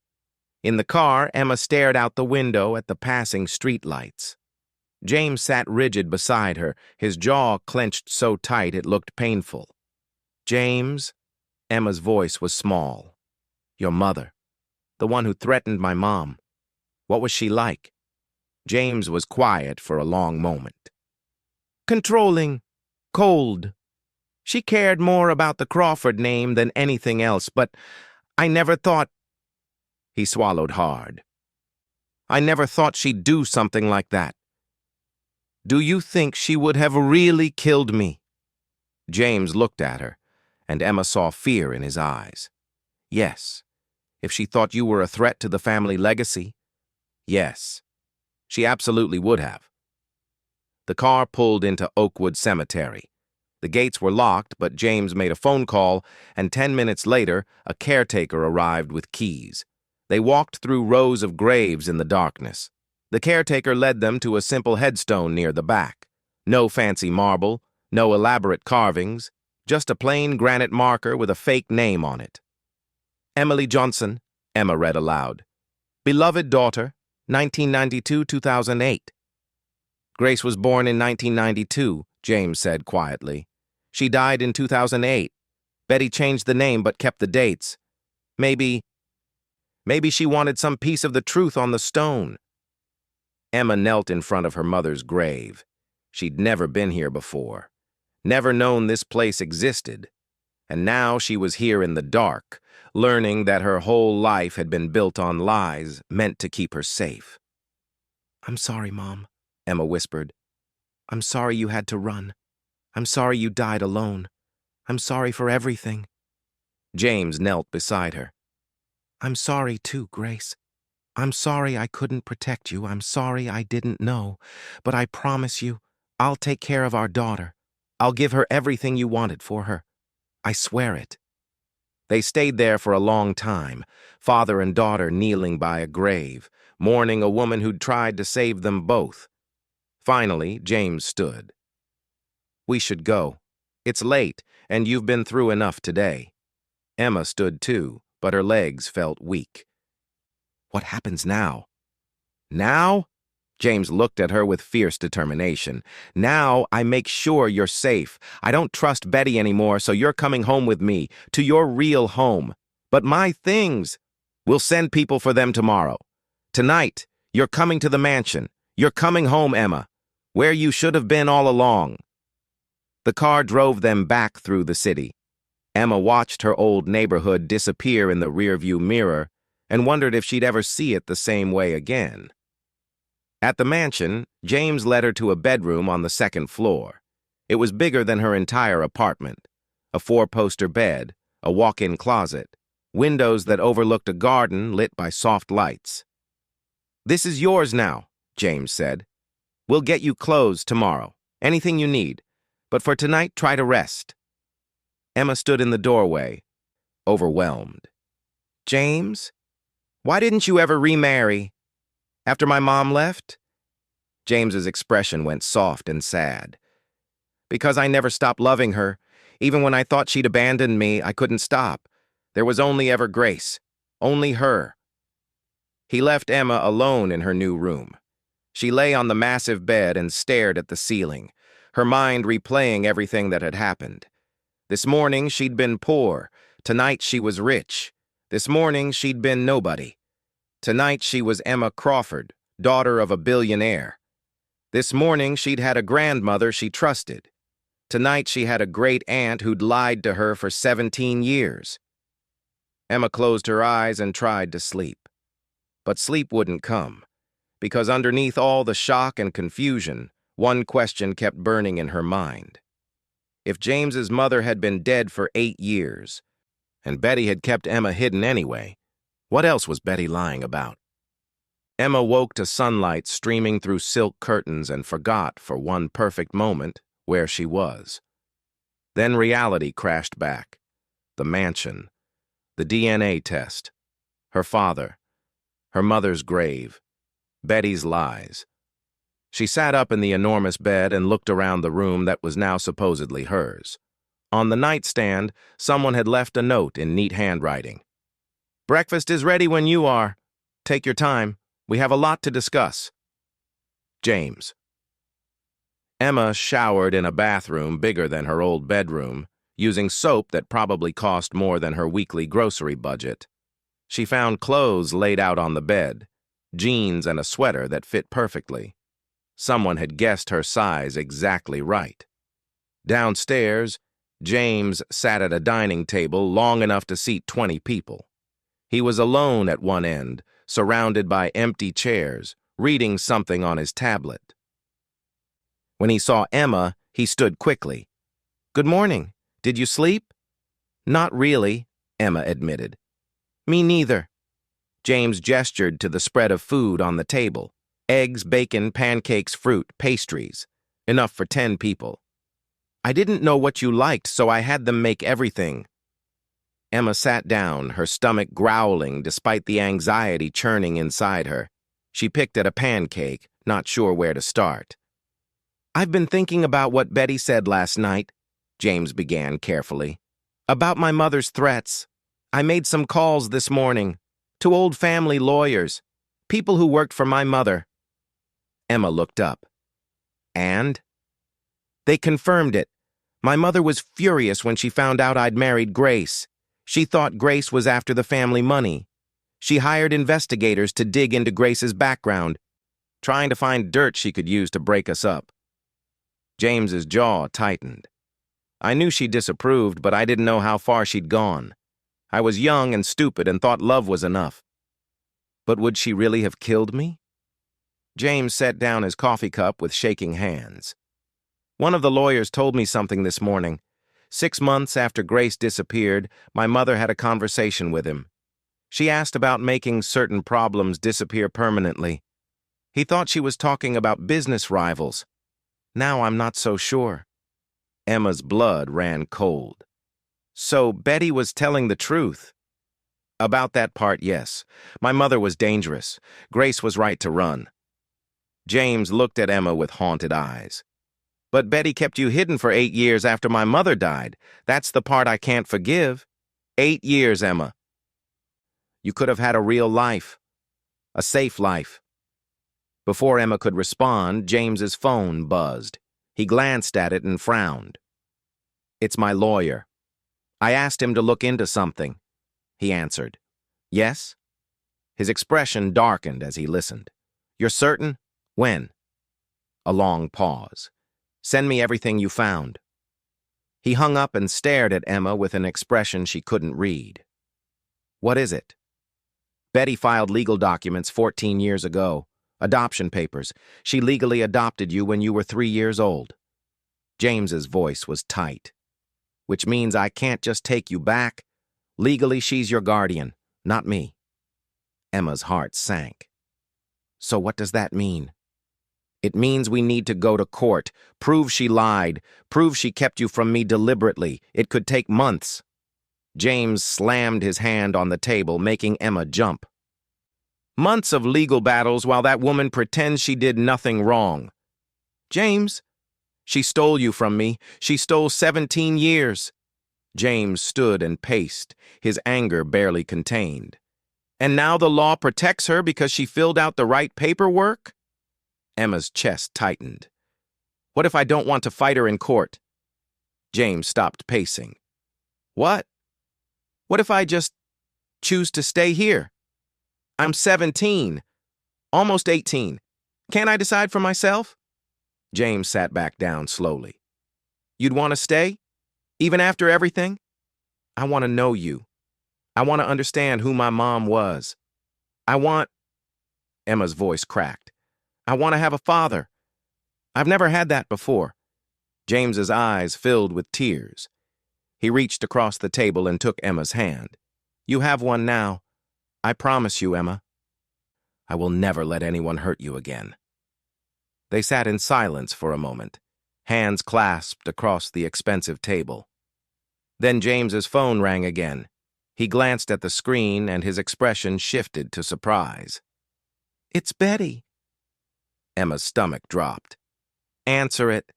In the car, Emma stared out the window at the passing streetlights. James sat rigid beside her, his jaw clenched so tight it looked painful. "James," Emma's voice was small. "Your mother, the one who threatened my mom. What was she like?" James was quiet for a long moment. "Controlling. Cold. She cared more about the Crawford name than anything else, but I never thought—" He swallowed hard. "I never thought she'd do something like that." "Do you think she would have really killed me?" James looked at her, and Emma saw fear in his eyes. "Yes. If she thought you were a threat to the family legacy? Yes. She absolutely would have." The car pulled into Oakwood Cemetery. The gates were locked, but James made a phone call, and 10 minutes later, a caretaker arrived with keys. They walked through rows of graves in the darkness. The caretaker led them to a simple headstone near the back. No fancy marble, no elaborate carvings, just a plain granite marker with a fake name on it. "Emily Johnson," Emma read aloud. "Beloved daughter, 1992-2008. "Grace was born in 1992, James said quietly. "She died in 2008. Betty changed the name but kept the dates. Maybe she wanted some piece of the truth on the stone." Emma knelt in front of her mother's grave. She'd never been here before, never known this place existed. And now she was here in the dark, learning that her whole life had been built on lies meant to keep her safe. "I'm sorry, Mom," Emma whispered. "I'm sorry you had to run. I'm sorry you died alone. I'm sorry for everything." James knelt beside her. "I'm sorry too, Grace. I'm sorry I couldn't protect you. I'm sorry I didn't know. But I promise you, I'll take care of our daughter. I'll give her everything you wanted for her. I swear it." They stayed there for a long time, father and daughter kneeling by a grave, mourning a woman who'd tried to save them both. Finally, James stood. "We should go. It's late, and you've been through enough today." Emma stood too, but her legs felt weak. "What happens now?" "Now?" James looked at her with fierce determination. "Now I make sure you're safe. I don't trust Betty anymore, so you're coming home with me, to your real home. But my things, we'll send people for them tomorrow. Tonight, you're coming to the mansion. You're coming home, Emma, where you should have been all along." The car drove them back through the city. Emma watched her old neighborhood disappear in the rearview mirror and wondered if she'd ever see it the same way again. At the mansion, James led her to a bedroom on the second floor. It was bigger than her entire apartment. A 4-poster bed, a walk-in closet, windows that overlooked a garden lit by soft lights. "This is yours now," James said. "We'll get you clothes tomorrow, anything you need. But for tonight, try to rest." Emma stood in the doorway, overwhelmed. "James, why didn't you ever remarry? After my mom left?" James's expression went soft and sad. "Because I never stopped loving her. Even when I thought she'd abandoned me, I couldn't stop. There was only ever Grace. Only her." He left Emma alone in her new room. She lay on the massive bed and stared at the ceiling, her mind replaying everything that had happened. This morning, she'd been poor. Tonight, she was rich. This morning, she'd been nobody. Tonight, she was Emma Crawford, daughter of a billionaire. This morning, she'd had a grandmother she trusted. Tonight, she had a great aunt who'd lied to her for 17 years. Emma closed her eyes and tried to sleep. But sleep wouldn't come, because underneath all the shock and confusion, one question kept burning in her mind. If James's mother had been dead for 8 years, and Betty had kept Emma hidden anyway, what else was Betty lying about? Emma woke to sunlight streaming through silk curtains and forgot, for one perfect moment, where she was. Then reality crashed back. The mansion, the DNA test, her father, her mother's grave, Betty's lies. She sat up in the enormous bed and looked around the room that was now supposedly hers. On the nightstand, someone had left a note in neat handwriting. "Breakfast is ready when you are. Take your time. We have a lot to discuss. James." Emma showered in a bathroom bigger than her old bedroom, using soap that probably cost more than her weekly grocery budget. She found clothes laid out on the bed, jeans and a sweater that fit perfectly. Someone had guessed her size exactly right. Downstairs, James sat at a dining table long enough to seat 20 people. He was alone at one end, surrounded by empty chairs, reading something on his tablet. When he saw Emma, he stood quickly. "Good morning. Did you sleep?" "Not really," Emma admitted. "Me neither." James gestured to the spread of food on the table. Eggs, bacon, pancakes, fruit, pastries. Enough for 10 people. "I didn't know what you liked, so I had them make everything." Emma sat down, her stomach growling despite the anxiety churning inside her. She picked at a pancake, not sure where to start. "I've been thinking about what Betty said last night," James began carefully. "About my mother's threats. I made some calls this morning to old family lawyers, people who worked for my mother." Emma looked up. "And?" "They confirmed it. My mother was furious when she found out I'd married Grace. She thought Grace was after the family money. She hired investigators to dig into Grace's background, trying to find dirt she could use to break us up." James's jaw tightened. "I knew she disapproved, but I didn't know how far she'd gone. I was young and stupid and thought love was enough. But would she really have killed me?" James set down his coffee cup with shaking hands. "One of the lawyers told me something this morning. 6 months after Grace disappeared, my mother had a conversation with him. She asked about making certain problems disappear permanently. He thought she was talking about business rivals. Now I'm not so sure." Emma's blood ran cold. "So Betty was telling the truth?" "About that part, yes. My mother was dangerous. Grace was right to run." James looked at Emma with haunted eyes. "But Betty kept you hidden for 8 years after my mother died. That's the part I can't forgive. 8 years, Emma. You could have had a real life. A safe life." Before Emma could respond, James's phone buzzed. He glanced at it and frowned. "It's my lawyer. I asked him to look into something," he answered. "Yes?" His expression darkened as he listened. "You're certain? When?" A long pause. "Send me everything you found." He hung up and stared at Emma with an expression she couldn't read. "What is it?" "Betty filed legal documents 14 years ago. Adoption papers. She legally adopted you when you were 3 years old." James's voice was tight. "Which means I can't just take you back. Legally, she's your guardian, not me." Emma's heart sank. "So what does that mean?" "It means we need to go to court, prove she lied, prove she kept you from me deliberately. It could take months." James slammed his hand on the table, making Emma jump. "Months of legal battles while that woman pretends she did nothing wrong." "James, she stole you from me. She stole 17 years. James stood and paced, his anger barely contained. "And now the law protects her because she filled out the right paperwork?" Emma's chest tightened. "What if I don't want to fight her in court?" James stopped pacing. "What? What if I just choose to stay here? I'm 17, almost 18. Can't I decide for myself?" James sat back down slowly. "You'd want to stay? Even after everything?" "I want to know you. I want to understand who my mom was. I want, Emma's voice cracked. I want to have a father. I've never had that before. James's eyes filled with tears. He reached across the table and took Emma's hand. You have one now. I promise you, Emma. I will never let anyone hurt you again. They sat in silence for a moment, hands clasped across the expensive table. Then James's phone rang again. He glanced at the screen and his expression shifted to surprise. It's Betty. Emma's stomach dropped. Answer it.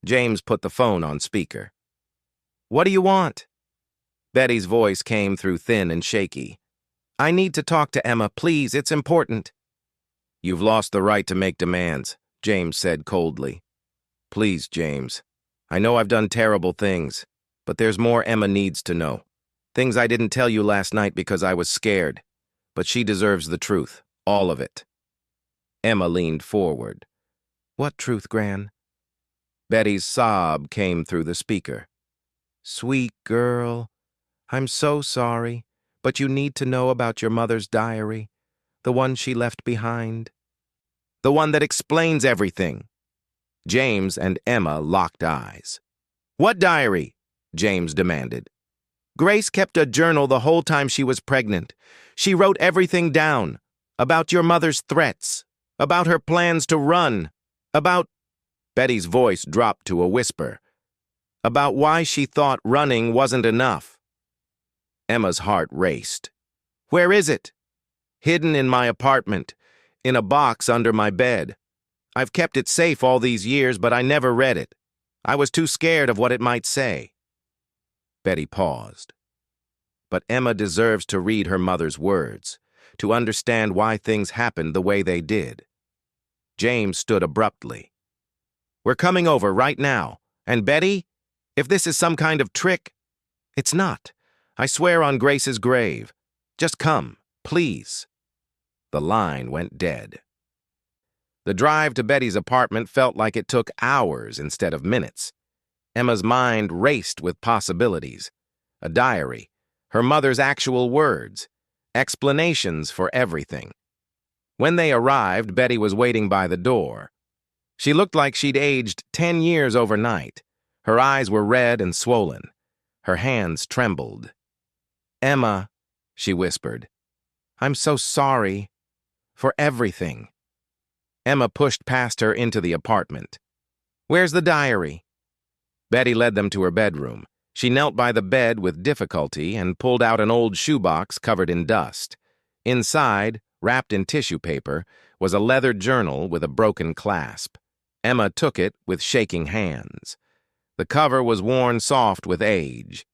James put the phone on speaker. What do you want? Betty's voice came through thin and shaky. I need to talk to Emma, please, it's important. You've lost the right to make demands, James said coldly. Please, James. I know I've done terrible things, but there's more Emma needs to know. Things I didn't tell you last night because I was scared, but she deserves the truth, all of it. Emma leaned forward. What truth, Gran? Betty's sob came through the speaker. Sweet girl, I'm so sorry, but you need to know about your mother's diary, the one she left behind. The one that explains everything. James and Emma locked eyes. What diary? James demanded. Grace kept a journal the whole time she was pregnant. She wrote everything down, about your mother's threats, about her plans to run, about... Betty's voice dropped to a whisper. About why she thought running wasn't enough. Emma's heart raced. Where is it? Hidden in my apartment, in a box under my bed. I've kept it safe all these years, but I never read it. I was too scared of what it might say. Betty paused. But Emma deserves to read her mother's words, to understand why things happened the way they did. James stood abruptly. We're coming over right now. And Betty, if this is some kind of trick, it's not. I swear on Grace's grave. Just come, please. The line went dead. The drive to Betty's apartment felt like it took hours instead of minutes. Emma's mind raced with possibilities. A diary, her mother's actual words, explanations for everything. When they arrived, Betty was waiting by the door. She looked like she'd aged 10 years overnight. Her eyes were red and swollen. Her hands trembled. Emma, she whispered, I'm so sorry for everything. Emma pushed past her into the apartment. Where's the diary? Betty led them to her bedroom. She knelt by the bed with difficulty and pulled out an old shoebox covered in dust. Inside, wrapped in tissue paper, was a leather journal with a broken clasp. Emma took it with shaking hands. The cover was worn soft with age.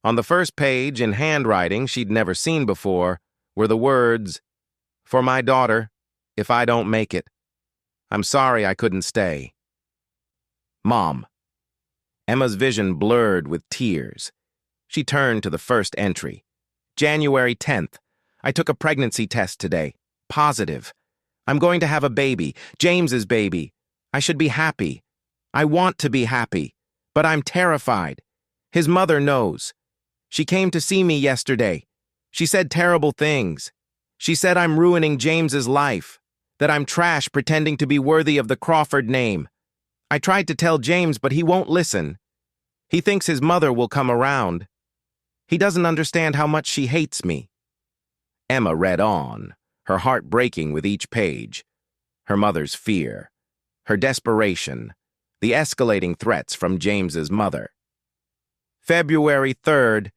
On the first page, in handwriting she'd never seen before, were the words, For my daughter, if I don't make it. I'm sorry I couldn't stay. Mom. Emma's vision blurred with tears. She turned to the first entry. January 10th. I took a pregnancy test today. Positive. I'm going to have a baby, James's baby. I should be happy. I want to be happy, but I'm terrified. His mother knows. She came to see me yesterday. She said terrible things. She said I'm ruining James's life, that I'm trash pretending to be worthy of the Crawford name. I tried to tell James, but he won't listen. He thinks his mother will come around. He doesn't understand how much she hates me. Emma read on, her heart breaking with each page. Her mother's fear, her desperation, the escalating threats from James's mother. February 3rd,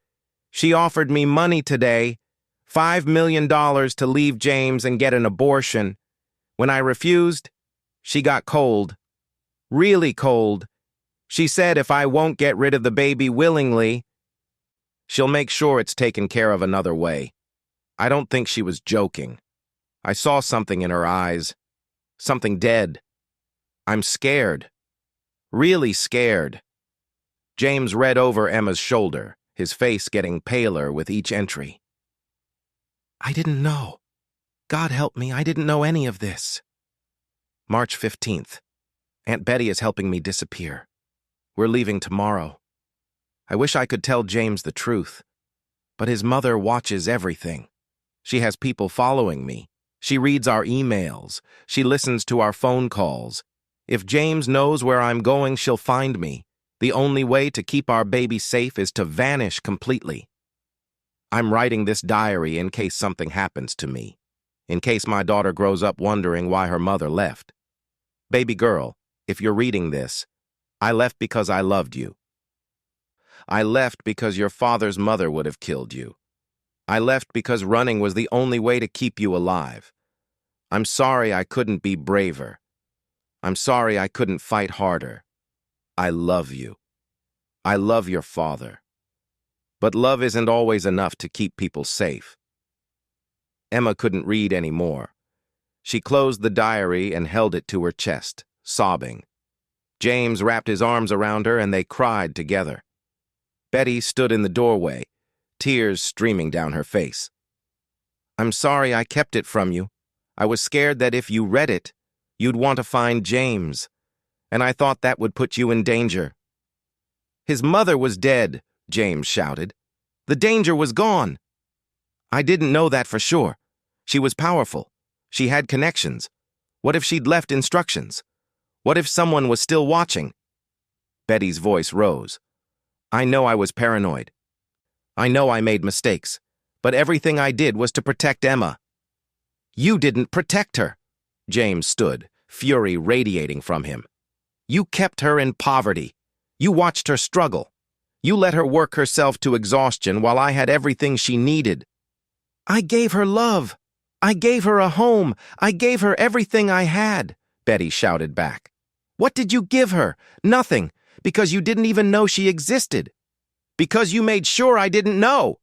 she offered me money today, $5 million to leave James and get an abortion. When I refused, she got cold. Really cold. She said if I won't get rid of the baby willingly, she'll make sure it's taken care of another way. I don't think she was joking. I saw something in her eyes. Something dead. I'm scared. Really scared. James read over Emma's shoulder, his face getting paler with each entry. I didn't know. God help me, I didn't know any of this. March 15th. Aunt Betty is helping me disappear. We're leaving tomorrow. I wish I could tell James the truth. But his mother watches everything. She has people following me. She reads our emails. She listens to our phone calls. If James knows where I'm going, she'll find me. The only way to keep our baby safe is to vanish completely. I'm writing this diary in case something happens to me, in case my daughter grows up wondering why her mother left. Baby girl, if you're reading this, I left because I loved you. I left because your father's mother would have killed you. I left because running was the only way to keep you alive. I'm sorry I couldn't be braver. I'm sorry I couldn't fight harder. I love you. I love your father. But love isn't always enough to keep people safe. Emma couldn't read anymore. She closed the diary and held it to her chest, sobbing. James wrapped his arms around her and they cried together. Betty stood in the doorway, tears streaming down her face. I'm sorry I kept it from you. I was scared that if you read it, you'd want to find James, and I thought that would put you in danger. His mother was dead, James shouted. The danger was gone. I didn't know that for sure. She was powerful. She had connections. What if she'd left instructions? What if someone was still watching? Betty's voice rose. I know I was paranoid. I know I made mistakes, but everything I did was to protect Emma. You didn't protect her. James stood, fury radiating from him. You kept her in poverty. You watched her struggle. You let her work herself to exhaustion while I had everything she needed. I gave her love. I gave her a home. I gave her everything I had, Betty shouted back. What did you give her? Nothing, because you didn't even know she existed. Because you made sure I didn't know.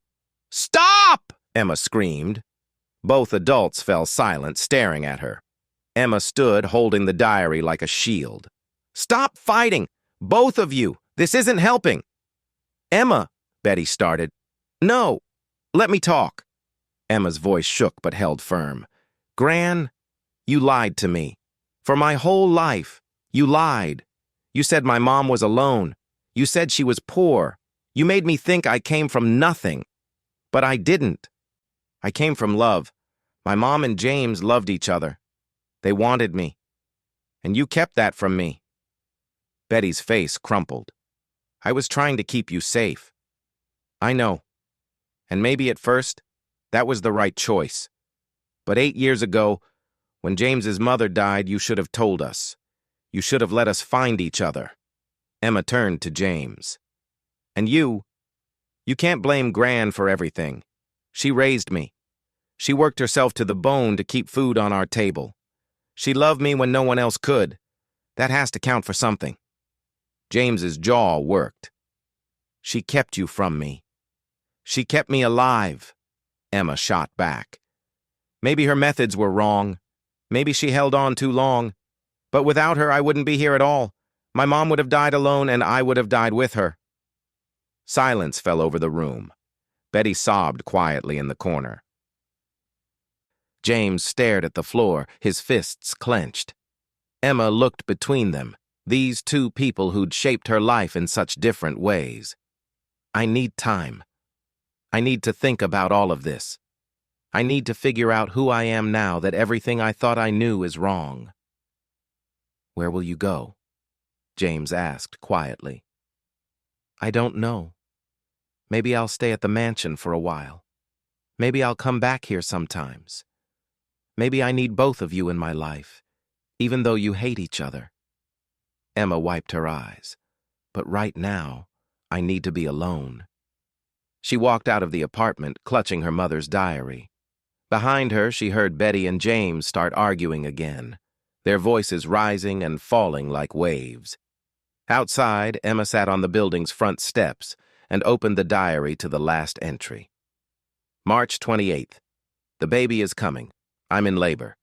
Stop! Emma screamed. Both adults fell silent, staring at her. Emma stood, holding the diary like a shield. Stop fighting! Both of you! This isn't helping! Emma, Betty started. No, let me talk. Emma's voice shook but held firm. Gran, you lied to me. For my whole life, you lied. You said my mom was alone. You said she was poor. You made me think I came from nothing. But I didn't. I came from love. My mom and James loved each other. They wanted me. And you kept that from me. Betty's face crumpled. I was trying to keep you safe. I know. And maybe at first, that was the right choice. But 8 years ago, when James's mother died, you should have told us. You should have let us find each other. Emma turned to James. And you can't blame Gran for everything. She raised me. She worked herself to the bone to keep food on our table. She loved me when no one else could. That has to count for something. James's jaw worked. She kept you from me. She kept me alive, Emma shot back. Maybe her methods were wrong. Maybe she held on too long. But without her, I wouldn't be here at all. My mom would have died alone, and I would have died with her. Silence fell over the room. Betty sobbed quietly in the corner. James stared at the floor, his fists clenched. Emma looked between them, these two people who'd shaped her life in such different ways. I need time. I need to think about all of this. I need to figure out who I am now that everything I thought I knew is wrong. Where will you go? James asked quietly. I don't know. Maybe I'll stay at the mansion for a while. Maybe I'll come back here sometimes. Maybe I need both of you in my life, even though you hate each other. Emma wiped her eyes. But right now, I need to be alone. She walked out of the apartment, clutching her mother's diary. Behind her, she heard Betty and James start arguing again, their voices rising and falling like waves. Outside, Emma sat on the building's front steps and opened the diary to the last entry. March 28th. The baby is coming. I'm in labor.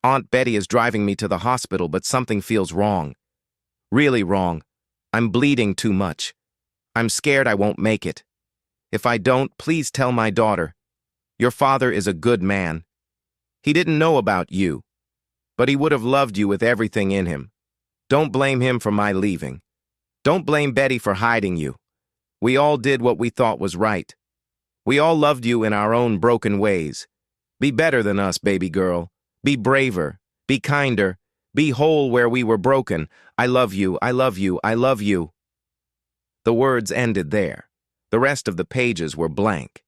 Aunt Betty is driving me to the hospital, but something feels wrong. Really wrong. I'm bleeding too much. I'm scared I won't make it. If I don't, please tell my daughter. Your father is a good man. He didn't know about you, but he would have loved you with everything in him. Don't blame him for my leaving. Don't blame Betty for hiding you. We all did what we thought was right. We all loved you in our own broken ways. Be better than us, baby girl. Be braver. Be kinder. Be whole where we were broken. I love you, I love you, I love you. The words ended there. The rest of the pages were blank.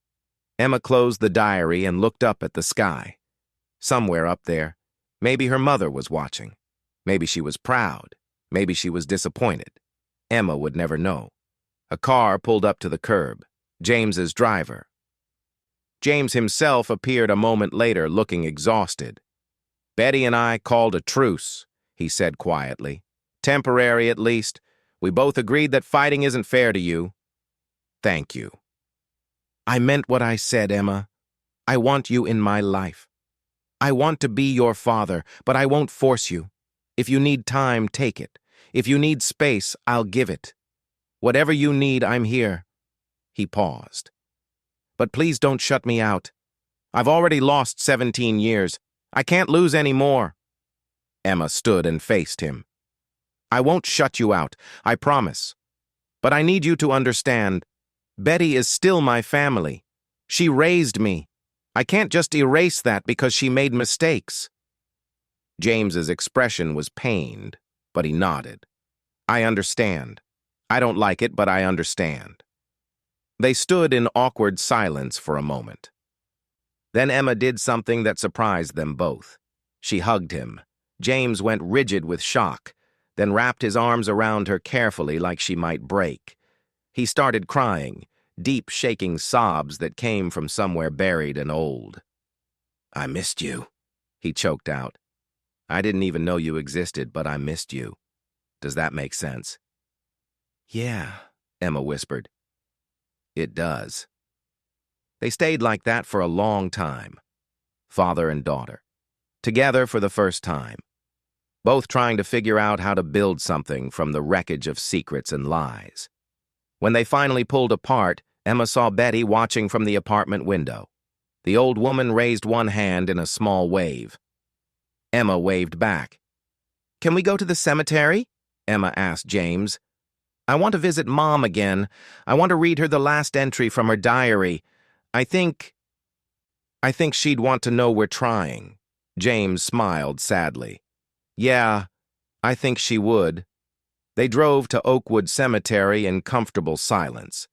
Emma closed the diary and looked up at the sky. Somewhere up there, maybe her mother was watching. Maybe she was proud. Maybe she was disappointed. Emma would never know. A car pulled up to the curb. James's driver. James himself appeared a moment later, looking exhausted. "Betty and I called a truce," he said quietly. "Temporary, at least. We both agreed that fighting isn't fair to you." "Thank you." "I meant what I said, Emma. I want you in my life. I want to be your father, but I won't force you. If you need time, take it. If you need space, I'll give it. Whatever you need, I'm here." He paused. "But please don't shut me out. I've already lost 17 years. I can't lose any more." Emma stood and faced him. "I won't shut you out, I promise. But I need you to understand, Betty is still my family. She raised me. I can't just erase that because she made mistakes." James's expression was pained, but he nodded. "I understand. I don't like it, but I understand." They stood in awkward silence for a moment. Then Emma did something that surprised them both. She hugged him. James went rigid with shock, then wrapped his arms around her carefully like she might break. He started crying, deep shaking sobs that came from somewhere buried and old. "I missed you," he choked out. "I didn't even know you existed, but I missed you. Does that make sense?" "Yeah," Emma whispered. "It does." They stayed like that for a long time, father and daughter, together for the first time, both trying to figure out how to build something from the wreckage of secrets and lies. When they finally pulled apart, Emma saw Betty watching from the apartment window. The old woman raised one hand in a small wave. Emma waved back. "Can we go to the cemetery?" Emma asked James. "I want to visit Mom again. I want to read her the last entry from her diary. I think she'd want to know we're trying." James smiled sadly. "Yeah, I think she would." They drove to Oakwood Cemetery in comfortable silence.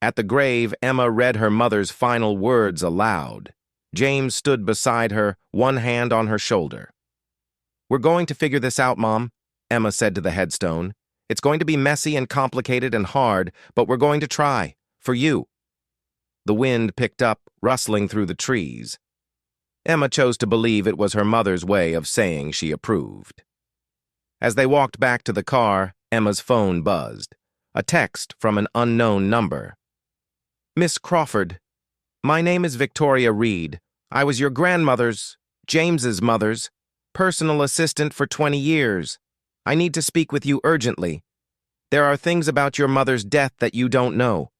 At the grave, Emma read her mother's final words aloud. James stood beside her, one hand on her shoulder. "We're going to figure this out, Mom," Emma said to the headstone. "It's going to be messy and complicated and hard, but we're going to try. For you." The wind picked up, rustling through the trees. Emma chose to believe it was her mother's way of saying she approved. As they walked back to the car, Emma's phone buzzed. A text from an unknown number. "Miss Crawford, my name is Victoria Reed. I was your grandmother's, James's mother's, personal assistant for 20 years. I need to speak with you urgently. There are things about your mother's death that you don't know.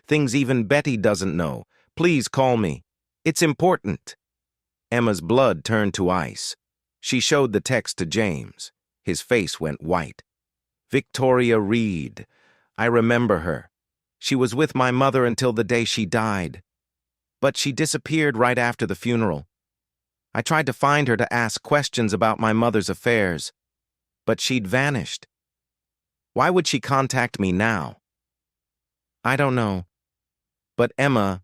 Things even Betty doesn't know. Please call me. It's important." Emma's blood turned to ice. She showed the text to James. His face went white. "Victoria Reed. I remember her. She was with my mother until the day she died. But she disappeared right after the funeral. I tried to find her to ask questions about my mother's affairs, but she'd vanished. Why would she contact me now? I don't know. But Emma..."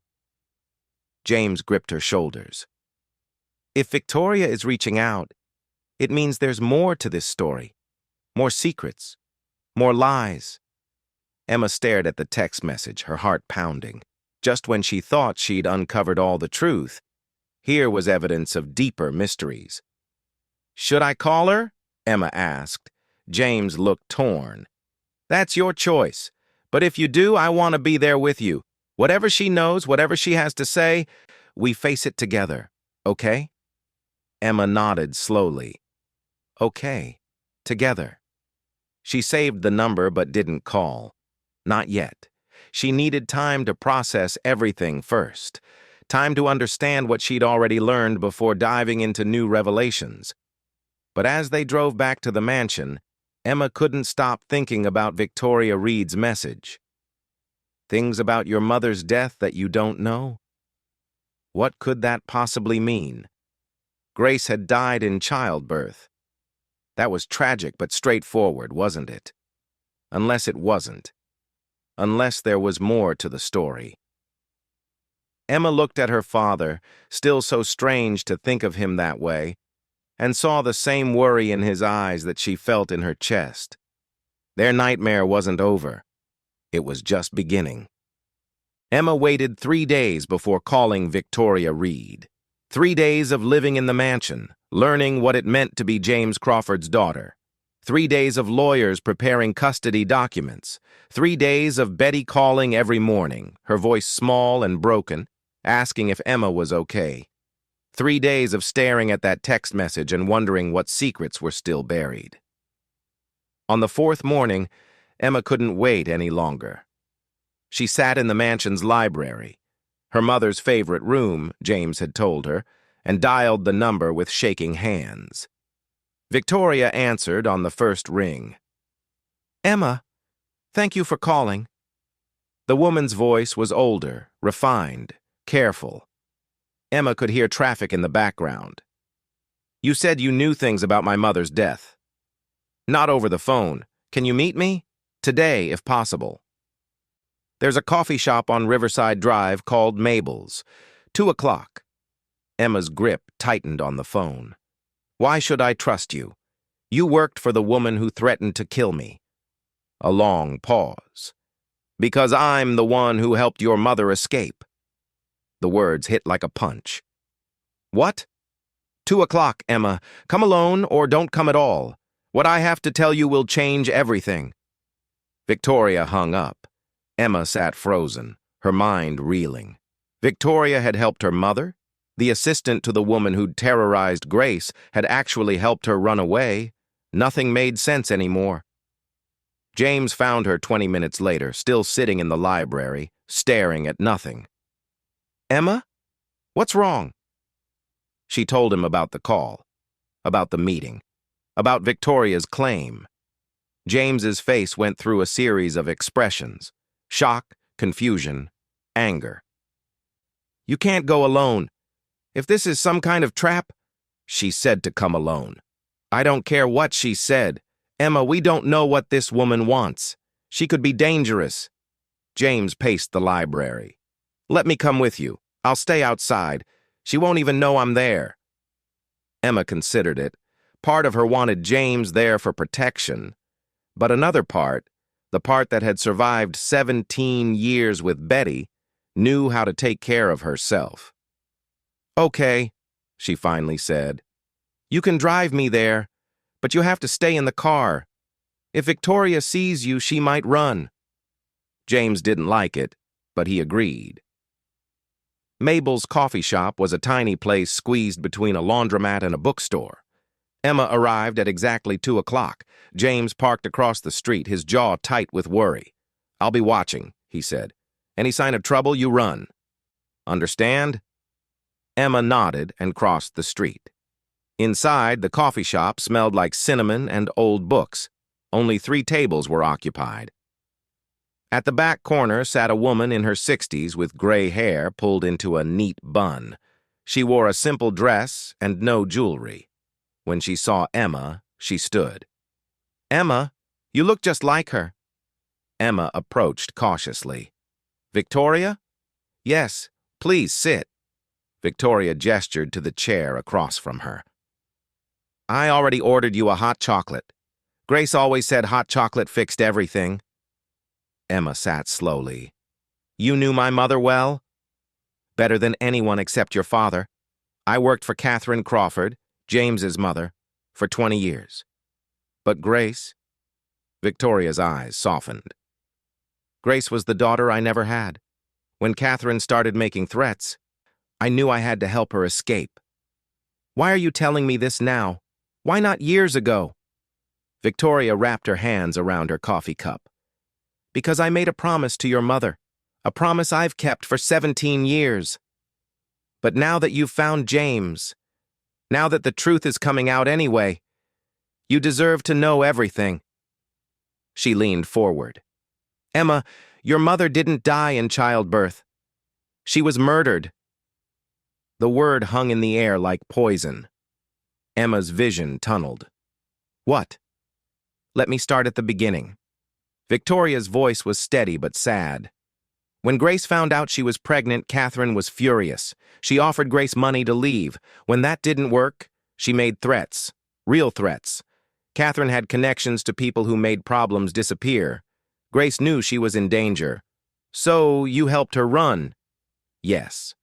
James gripped her shoulders. "If Victoria is reaching out, it means there's more to this story. More secrets. More lies." Emma stared at the text message, her heart pounding. Just when she thought she'd uncovered all the truth, here was evidence of deeper mysteries. "Should I call her?" Emma asked. James looked torn. "That's your choice. But if you do, I want to be there with you. Whatever she knows, whatever she has to say, we face it together, okay?" Emma nodded slowly. "Okay, together." She saved the number but didn't call. Not yet. She needed time to process everything first. Time to understand what she'd already learned before diving into new revelations. But as they drove back to the mansion, Emma couldn't stop thinking about Victoria Reed's message. Things about your mother's death that you don't know? What could that possibly mean? Grace had died in childbirth. That was tragic but straightforward, wasn't it? Unless it wasn't. Unless there was more to the story. Emma looked at her father, still so strange to think of him that way, and saw the same worry in his eyes that she felt in her chest. Their nightmare wasn't over. It was just beginning. Emma waited 3 days before calling Victoria Reed. 3 days of living in the mansion, learning what it meant to be James Crawford's daughter. 3 days of lawyers preparing custody documents. 3 days of Betty calling every morning, her voice small and broken, asking if Emma was okay. 3 days of staring at that text message and wondering what secrets were still buried. On the 4th morning, Emma couldn't wait any longer. She sat in the mansion's library, her mother's favorite room, James had told her, and dialed the number with shaking hands. Victoria answered on the first ring. "Emma, thank you for calling." The woman's voice was older, refined, careful. Emma could hear traffic in the background. "You said you knew things about my mother's death." "Not over the phone. Can you meet me? Today, if possible." "There's a coffee shop on Riverside Drive called Mabel's. 2 o'clock. Emma's grip tightened on the phone. "Why should I trust you? You worked for the woman who threatened to kill me." A long pause. "Because I'm the one who helped your mother escape." The words hit like a punch. "What?" 2 o'clock, Emma. Come alone or don't come at all. What I have to tell you will change everything." Victoria hung up. Emma sat frozen, her mind reeling. Victoria had helped her mother? The assistant to the woman who'd terrorized Grace had actually helped her run away. Nothing made sense anymore. James found her 20 minutes later, still sitting in the library, staring at nothing. "Emma? What's wrong?" She told him about the call, about the meeting, about Victoria's claim. James's face went through a series of expressions: shock, confusion, anger. "You can't go alone. If this is some kind of trap," she said to come alone. "I don't care what she said. Emma, we don't know what this woman wants. She could be dangerous." James paced the library. "Let me come with you. I'll stay outside. She won't even know I'm there." Emma considered it. Part of her wanted James there for protection. But another part, the part that had survived 17 years with Betty, knew how to take care of herself. "Okay," she finally said. "You can drive me there, but you have to stay in the car. If Victoria sees you, she might run." James didn't like it, but he agreed. Mabel's coffee shop was a tiny place squeezed between a laundromat and a bookstore. Emma arrived at exactly 2 o'clock. James parked across the street, his jaw tight with worry. "I'll be watching," he said. "Any sign of trouble, you run. Understand?" Emma nodded and crossed the street. Inside, the coffee shop smelled like cinnamon and old books. Only 3 tables were occupied. At the back corner sat a woman in her 60s with gray hair pulled into a neat bun. She wore a simple dress and no jewelry. When she saw Emma, she stood. "Emma, you look just like her." Emma approached cautiously. "Victoria?" "Yes, please sit." Victoria gestured to the chair across from her. "I already ordered you a hot chocolate. Grace always said hot chocolate fixed everything." Emma sat slowly. "You knew my mother well?" "Better than anyone except your father. I worked for Catherine Crawford, James's mother, for 20 years. But Grace?" Victoria's eyes softened. "Grace was the daughter I never had. When Catherine started making threats, I knew I had to help her escape." "Why are you telling me this now? Why not years ago?" Victoria wrapped her hands around her coffee cup. "Because I made a promise to your mother, a promise I've kept for 17 years. But now that you've found James, now that the truth is coming out anyway, you deserve to know everything." She leaned forward. "Emma, Your mother didn't die in childbirth. She was murdered." The word hung in the air like poison. Emma's vision tunneled. "What?" "Let me start at the beginning." Victoria's voice was steady but sad. When Grace found out she was pregnant, Catherine was furious. She offered Grace money to leave. When that didn't work, she made threats. Real threats. Catherine had connections to people who made problems disappear. Grace knew she was in danger. "So you helped her run?" "Yes."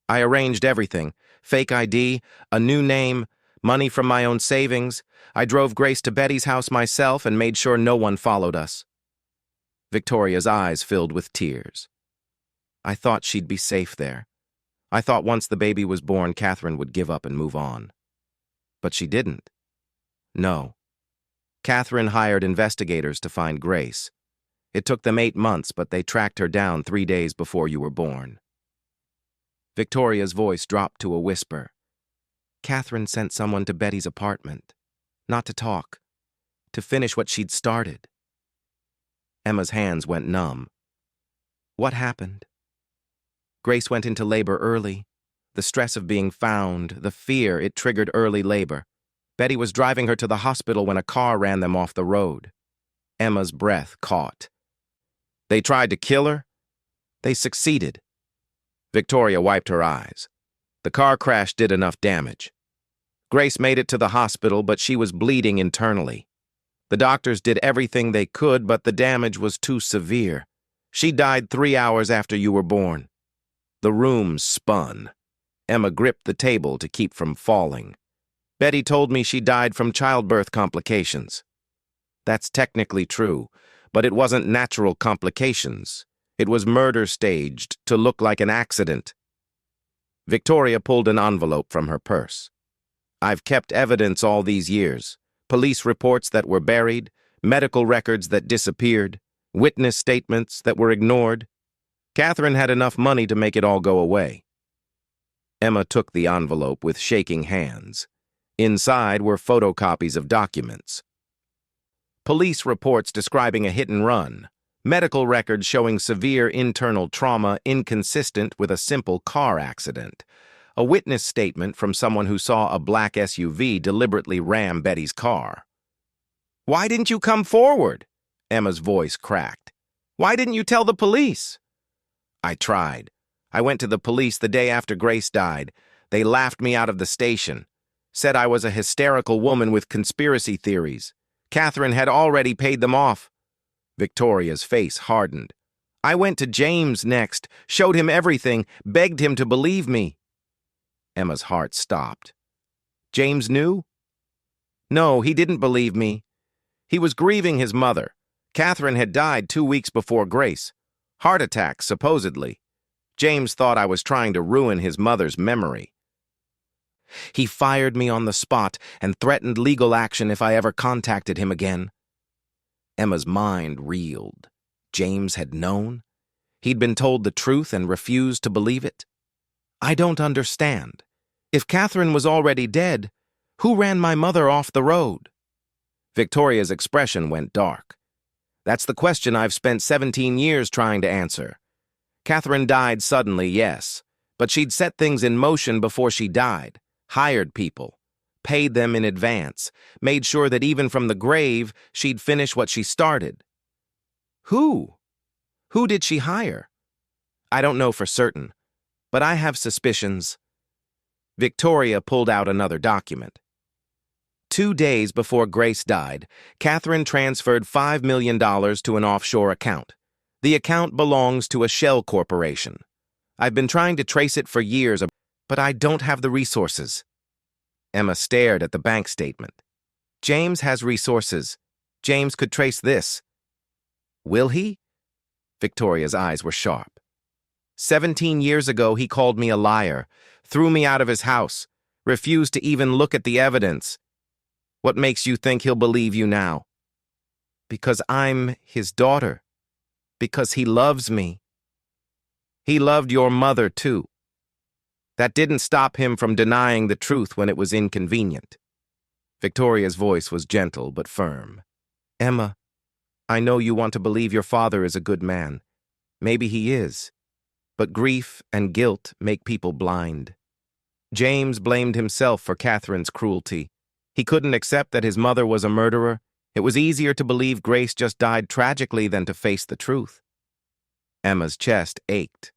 "I arranged everything. Fake ID, a new name, money from my own savings. I drove Grace to Betty's house myself and made sure no one followed us." Victoria's eyes filled with tears. "I thought she'd be safe there. I thought once the baby was born, Catherine would give up and move on. But she didn't. No. Catherine hired investigators to find Grace. It took them 8 months, but they tracked her down 3 days before you were born." Victoria's voice dropped to a whisper. "Catherine sent someone to Betty's apartment. Not to talk. To finish what she'd started." Emma's hands went numb. "What happened?" "Grace went into labor early. The stress of being found, the fear, it triggered early labor. Betty was driving her to the hospital when a car ran them off the road." Emma's breath caught. "They tried to kill her?" "They succeeded." Victoria wiped her eyes. "The car crash did enough damage. Grace made it to the hospital, but she was bleeding internally. The doctors did everything they could, but the damage was too severe. She died 3 hours after you were born." The room spun. Emma gripped the table to keep from falling. "Betty told me she died from childbirth complications." "That's technically true, but it wasn't natural complications. It was murder staged to look like an accident." Victoria pulled an envelope from her purse. "I've kept evidence all these years. Police reports that were buried, medical records that disappeared, witness statements that were ignored. Catherine had enough money to make it all go away." Emma took the envelope with shaking hands. Inside were photocopies of documents. Police reports describing a hit and run. Medical records showing severe internal trauma inconsistent with a simple car accident. A witness statement from someone who saw a black SUV deliberately ram Betty's car. "Why didn't you come forward?" Emma's voice cracked. "Why didn't you tell the police?" "I tried. I went to the police the day after Grace died. They laughed me out of the station. Said I was a hysterical woman with conspiracy theories. Catherine had already paid them off." Victoria's face hardened. "I went to James next, showed him everything, begged him to believe me." Emma's heart stopped. "James knew?" "No, he didn't believe me. He was grieving his mother. Catherine had died 2 weeks before Grace. Heart attack, supposedly. James thought I was trying to ruin his mother's memory. He fired me on the spot and threatened legal action if I ever contacted him again." Emma's mind reeled. James had known? He'd been told the truth and refused to believe it? "I don't understand. If Catherine was already dead, who ran my mother off the road?" Victoria's expression went dark. "That's the question I've spent 17 years trying to answer. Catherine died suddenly, yes, but she'd set things in motion before she died, hired people, paid them in advance, made sure that even from the grave, she'd finish what she started." "Who? Who did she hire?" "I don't know for certain, but I have suspicions." Victoria pulled out another document. 2 days before Grace died, Catherine transferred $5 million to an offshore account. The account belongs to a shell corporation. I've been trying to trace it for years, but I don't have the resources. Emma stared at the bank statement. "James has resources. James could trace this." "Will he?" Victoria's eyes were sharp. 17 years ago, he called me a liar, threw me out of his house, refused to even look at the evidence. What makes you think he'll believe you now?" "Because I'm his daughter. Because he loves me." "He loved your mother, too. That didn't stop him from denying the truth when it was inconvenient." Victoria's voice was gentle but firm. "Emma, I know you want to believe your father is a good man. Maybe he is. But grief and guilt make people blind. James blamed himself for Catherine's cruelty. He couldn't accept that his mother was a murderer. It was easier to believe Grace just died tragically than to face the truth. Emma's chest ached.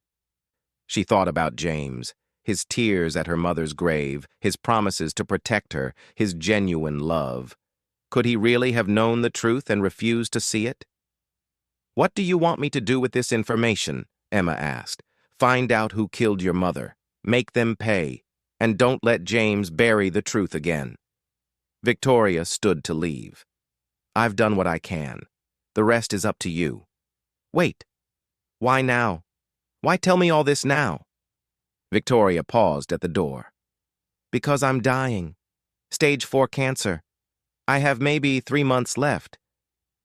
She thought about James, his tears at her mother's grave, his promises to protect her, his genuine love. Could he really have known the truth and refused to see it? "What do you want me to do with this information?" Emma asked. "Find out who killed your mother. Make them pay. And don't let James bury the truth again." Victoria stood to leave. "I've done what I can. The rest is up to you." "Wait. Why now? Why tell me all this now?" Victoria paused at the door. "Because I'm dying. Stage 4 cancer. I have maybe 3 months left.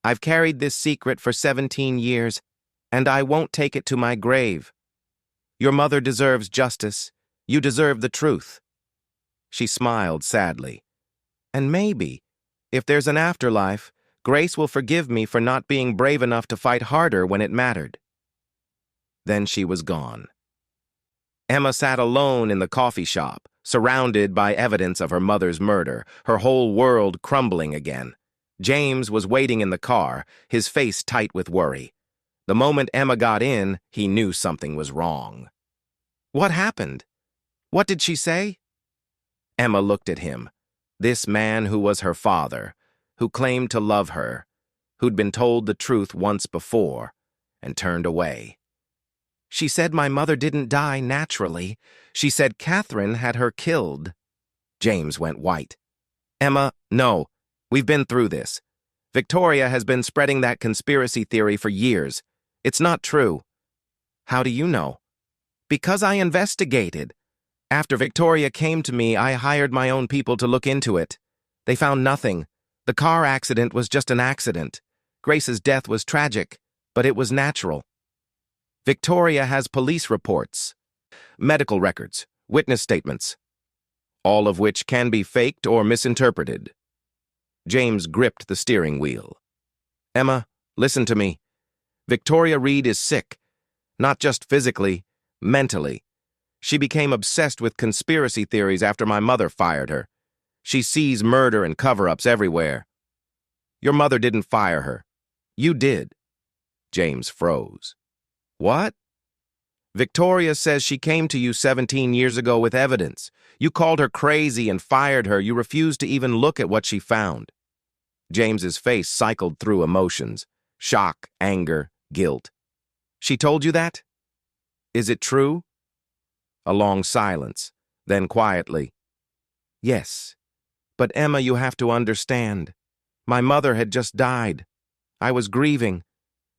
I've carried this secret for 17 years, and I won't take it to my grave. Your mother deserves justice. You deserve the truth." She smiled sadly. "And maybe, if there's an afterlife, Grace will forgive me for not being brave enough to fight harder when it mattered." Then she was gone. Emma sat alone in the coffee shop, surrounded by evidence of her mother's murder, her whole world crumbling again. James was waiting in the car, his face tight with worry. The moment Emma got in, he knew something was wrong. "What happened? What did she say?" Emma looked at him, this man who was her father, who claimed to love her, who'd been told the truth once before, and turned away. "She said my mother didn't die naturally. She said Catherine had her killed." James went white. "Emma, no. We've been through this. Victoria has been spreading that conspiracy theory for years. It's not true." "How do you know?" "Because I investigated. After Victoria came to me, I hired my own people to look into it. They found nothing. The car accident was just an accident. Grace's death was tragic, but it was natural. Victoria has police reports, medical records, witness statements, all of which can be faked or misinterpreted." James gripped the steering wheel. "Emma, listen to me. Victoria Reed is sick, not just physically, mentally. She became obsessed with conspiracy theories after my mother fired her. She sees murder and cover-ups everywhere. Your mother didn't fire her. You did." James froze. "What?" "Victoria says she came to you 17 years ago with evidence. You called her crazy and fired her. You refused to even look at what she found." James's face cycled through emotions: shock, anger, guilt. "She told you that? Is it true?" A long silence, then quietly, "Yes. But Emma, you have to understand. My mother had just died. I was grieving.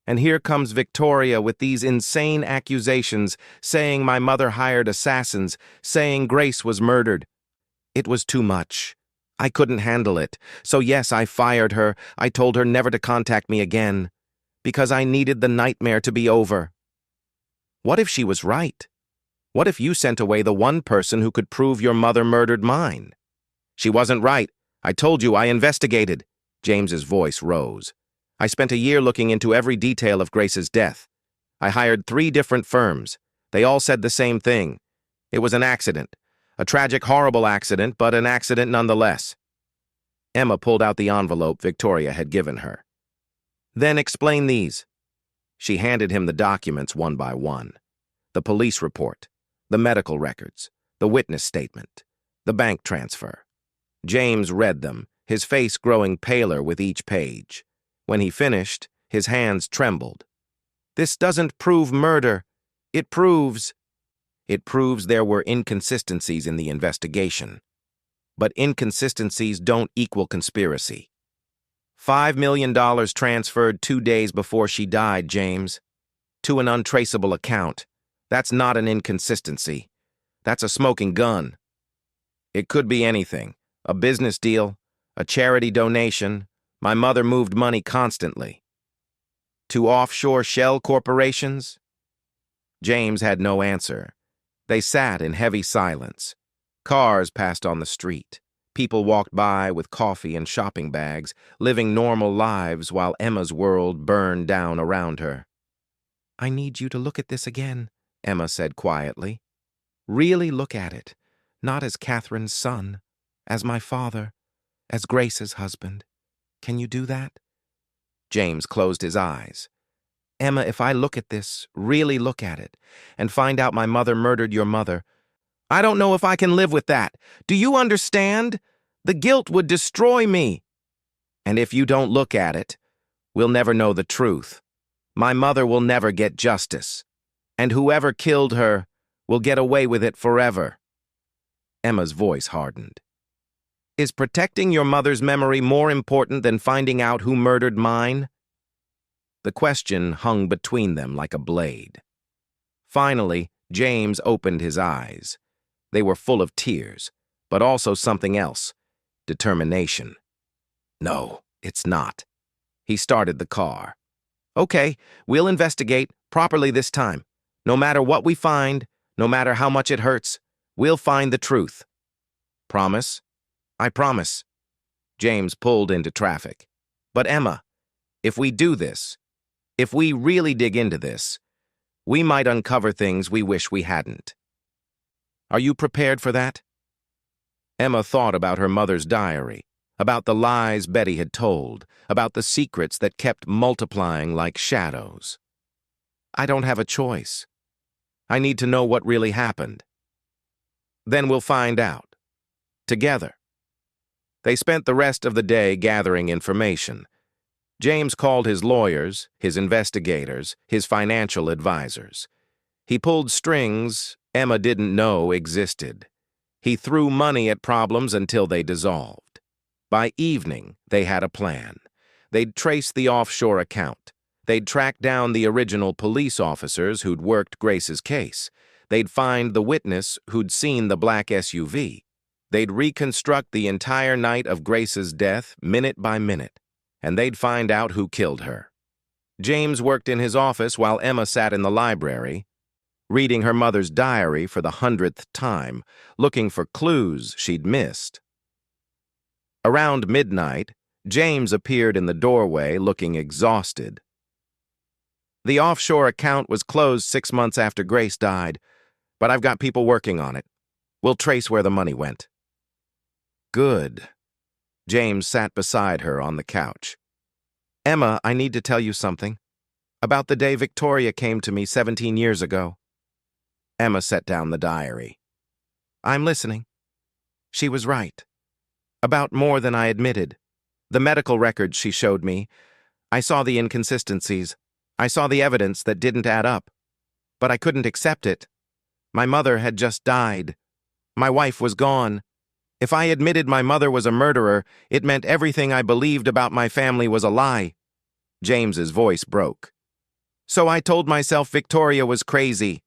And here comes Victoria with these insane accusations, saying my mother hired assassins, saying Grace was murdered. It was too much. I couldn't handle it. So yes, I fired her. I told her never to contact me again, because I needed the nightmare to be over." "What if she was right? What if you sent away the one person who could prove your mother murdered mine?" "She wasn't right. I told you I investigated." James's voice rose. "I spent a year looking into every detail of Grace's death. I hired 3 different firms. They all said the same thing. It was an accident. A tragic, horrible accident, but an accident nonetheless." Emma pulled out the envelope Victoria had given her. "Then explain these." She handed him the documents one by one. The police report, the medical records, the witness statement, the bank transfer. James read them, his face growing paler with each page. When he finished, his hands trembled. "This doesn't prove murder. It proves there were inconsistencies in the investigation. But inconsistencies don't equal conspiracy. $5 million transferred 2 days before she died, James, to an untraceable account. That's not an inconsistency. That's a smoking gun. It could be anything. A business deal, a charity donation. My mother moved money constantly. To offshore shell corporations?" James had no answer. They sat in heavy silence. Cars passed on the street. People walked by with coffee and shopping bags, living normal lives while Emma's world burned down around her. "I need you to look at this again," Emma said quietly. "Really look at it, not as Catherine's son, as my father, as Grace's husband. Can you do that?" James closed his eyes. "Emma, if I look at this, really look at it, and find out my mother murdered your mother, I don't know if I can live with that. Do you understand? The guilt would destroy me. And if you don't look at it, we'll never know the truth. My mother will never get justice. And whoever killed her will get away with it forever." Emma's voice hardened. "Is protecting your mother's memory more important than finding out who murdered mine?" The question hung between them like a blade. Finally, James opened his eyes. They were full of tears, but also something else: determination. "No, it's not." He started the car. "Okay, we'll investigate, properly this time. No matter what we find, no matter how much it hurts, we'll find the truth." "Promise?" "I promise." James pulled into traffic. "But Emma, if we do this, if we really dig into this, we might uncover things we wish we hadn't. Are you prepared for that?" Emma thought about her mother's diary, about the lies Betty had told, about the secrets that kept multiplying like shadows. "I don't have a choice. I need to know what really happened." "Then we'll find out. Together." They spent the rest of the day gathering information. James called his lawyers, his investigators, his financial advisors. He pulled strings Emma didn't know existed. He threw money at problems until they dissolved. By evening, they had a plan. They'd trace the offshore account. They'd track down the original police officers who'd worked Grace's case. They'd find the witness who'd seen the black SUV. They'd reconstruct the entire night of Grace's death, minute by minute. And they'd find out who killed her. James worked in his office while Emma sat in the library, reading her mother's diary for the 100th time, looking for clues she'd missed. Around midnight, James appeared in the doorway looking exhausted. "The offshore account was closed 6 months after Grace died, but I've got people working on it. We'll trace where the money went." "Good." James sat beside her on the couch. "Emma, I need to tell you something. About the day Victoria came to me 17 years ago." Emma set down the diary. "I'm listening." "She was right. About more than I admitted. The medical records she showed me, I saw the inconsistencies. I saw the evidence that didn't add up. But I couldn't accept it. My mother had just died. My wife was gone. If I admitted my mother was a murderer, it meant everything I believed about my family was a lie." James's voice broke. "So I told myself Victoria was crazy.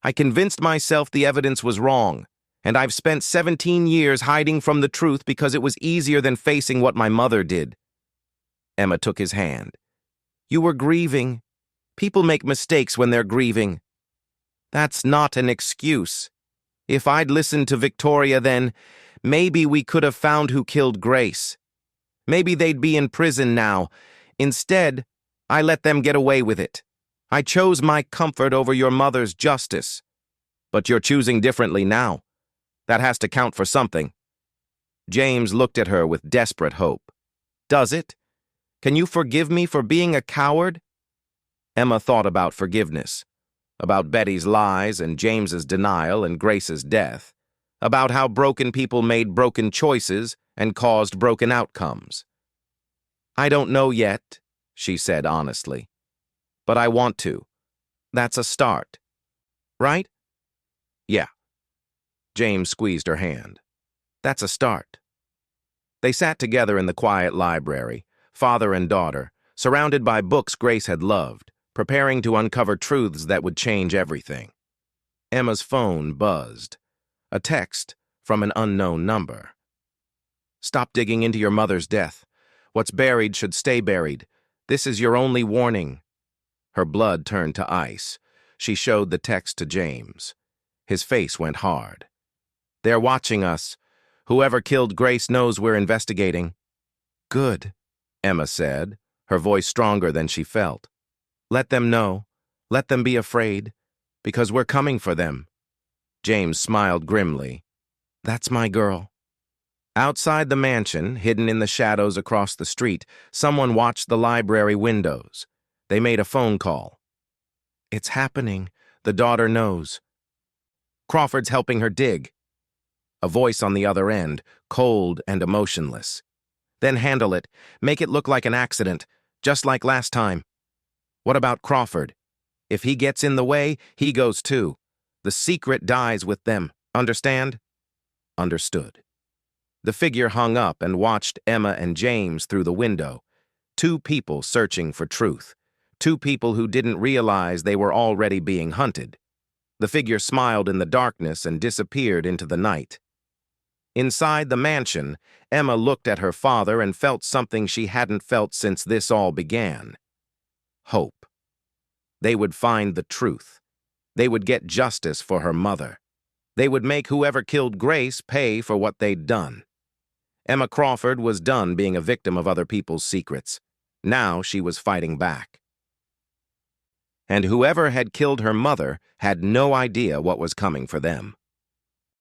I convinced myself the evidence was wrong, and I've spent 17 years hiding from the truth because it was easier than facing what my mother did." Emma took his hand. "You were grieving. People make mistakes when they're grieving. That's not an excuse. If I'd listened to Victoria then, maybe we could have found who killed Grace. Maybe they'd be in prison now. Instead, I let them get away with it. I chose my comfort over your mother's justice. But you're choosing differently now. That has to count for something." James looked at her with desperate hope. "Does it? Can you forgive me for being a coward?" Emma thought about forgiveness, about Betty's lies and James's denial and Grace's death, about how broken people made broken choices and caused broken outcomes. "I don't know yet," she said honestly. "But I want to. That's a start. Right?" "Yeah." James squeezed her hand. "That's a start." They sat together in the quiet library, father and daughter, surrounded by books Grace had loved, preparing to uncover truths that would change everything. Emma's phone buzzed. A text from an unknown number. "Stop digging into your mother's death. What's buried should stay buried. This is your only warning." Her blood turned to ice. She showed the text to James. His face went hard. "They're watching us. Whoever killed Grace knows we're investigating. Good, Emma said, her voice stronger than she felt. Let them know. Let them be afraid, because we're coming for them. James smiled grimly. That's my girl. Outside the mansion, hidden in the shadows across the street, someone watched the library windows. They made a phone call. It's happening. The daughter knows. Crawford's helping her dig. A voice on the other end, cold and emotionless. Then handle it. Make it look like an accident, just like last time. What about Crawford? If he gets in the way, he goes too. The secret dies with them. Understand? Understood. The figure hung up and watched Emma and James through the window. Two people searching for truth. Two people who didn't realize they were already being hunted. The figure smiled in the darkness and disappeared into the night. Inside the mansion, Emma looked at her father and felt something she hadn't felt since this all began. Hope. They would find the truth. They would get justice for her mother. They would make whoever killed Grace pay for what they'd done. Emma Crawford was done being a victim of other people's secrets. Now she was fighting back. And whoever had killed her mother had no idea what was coming for them.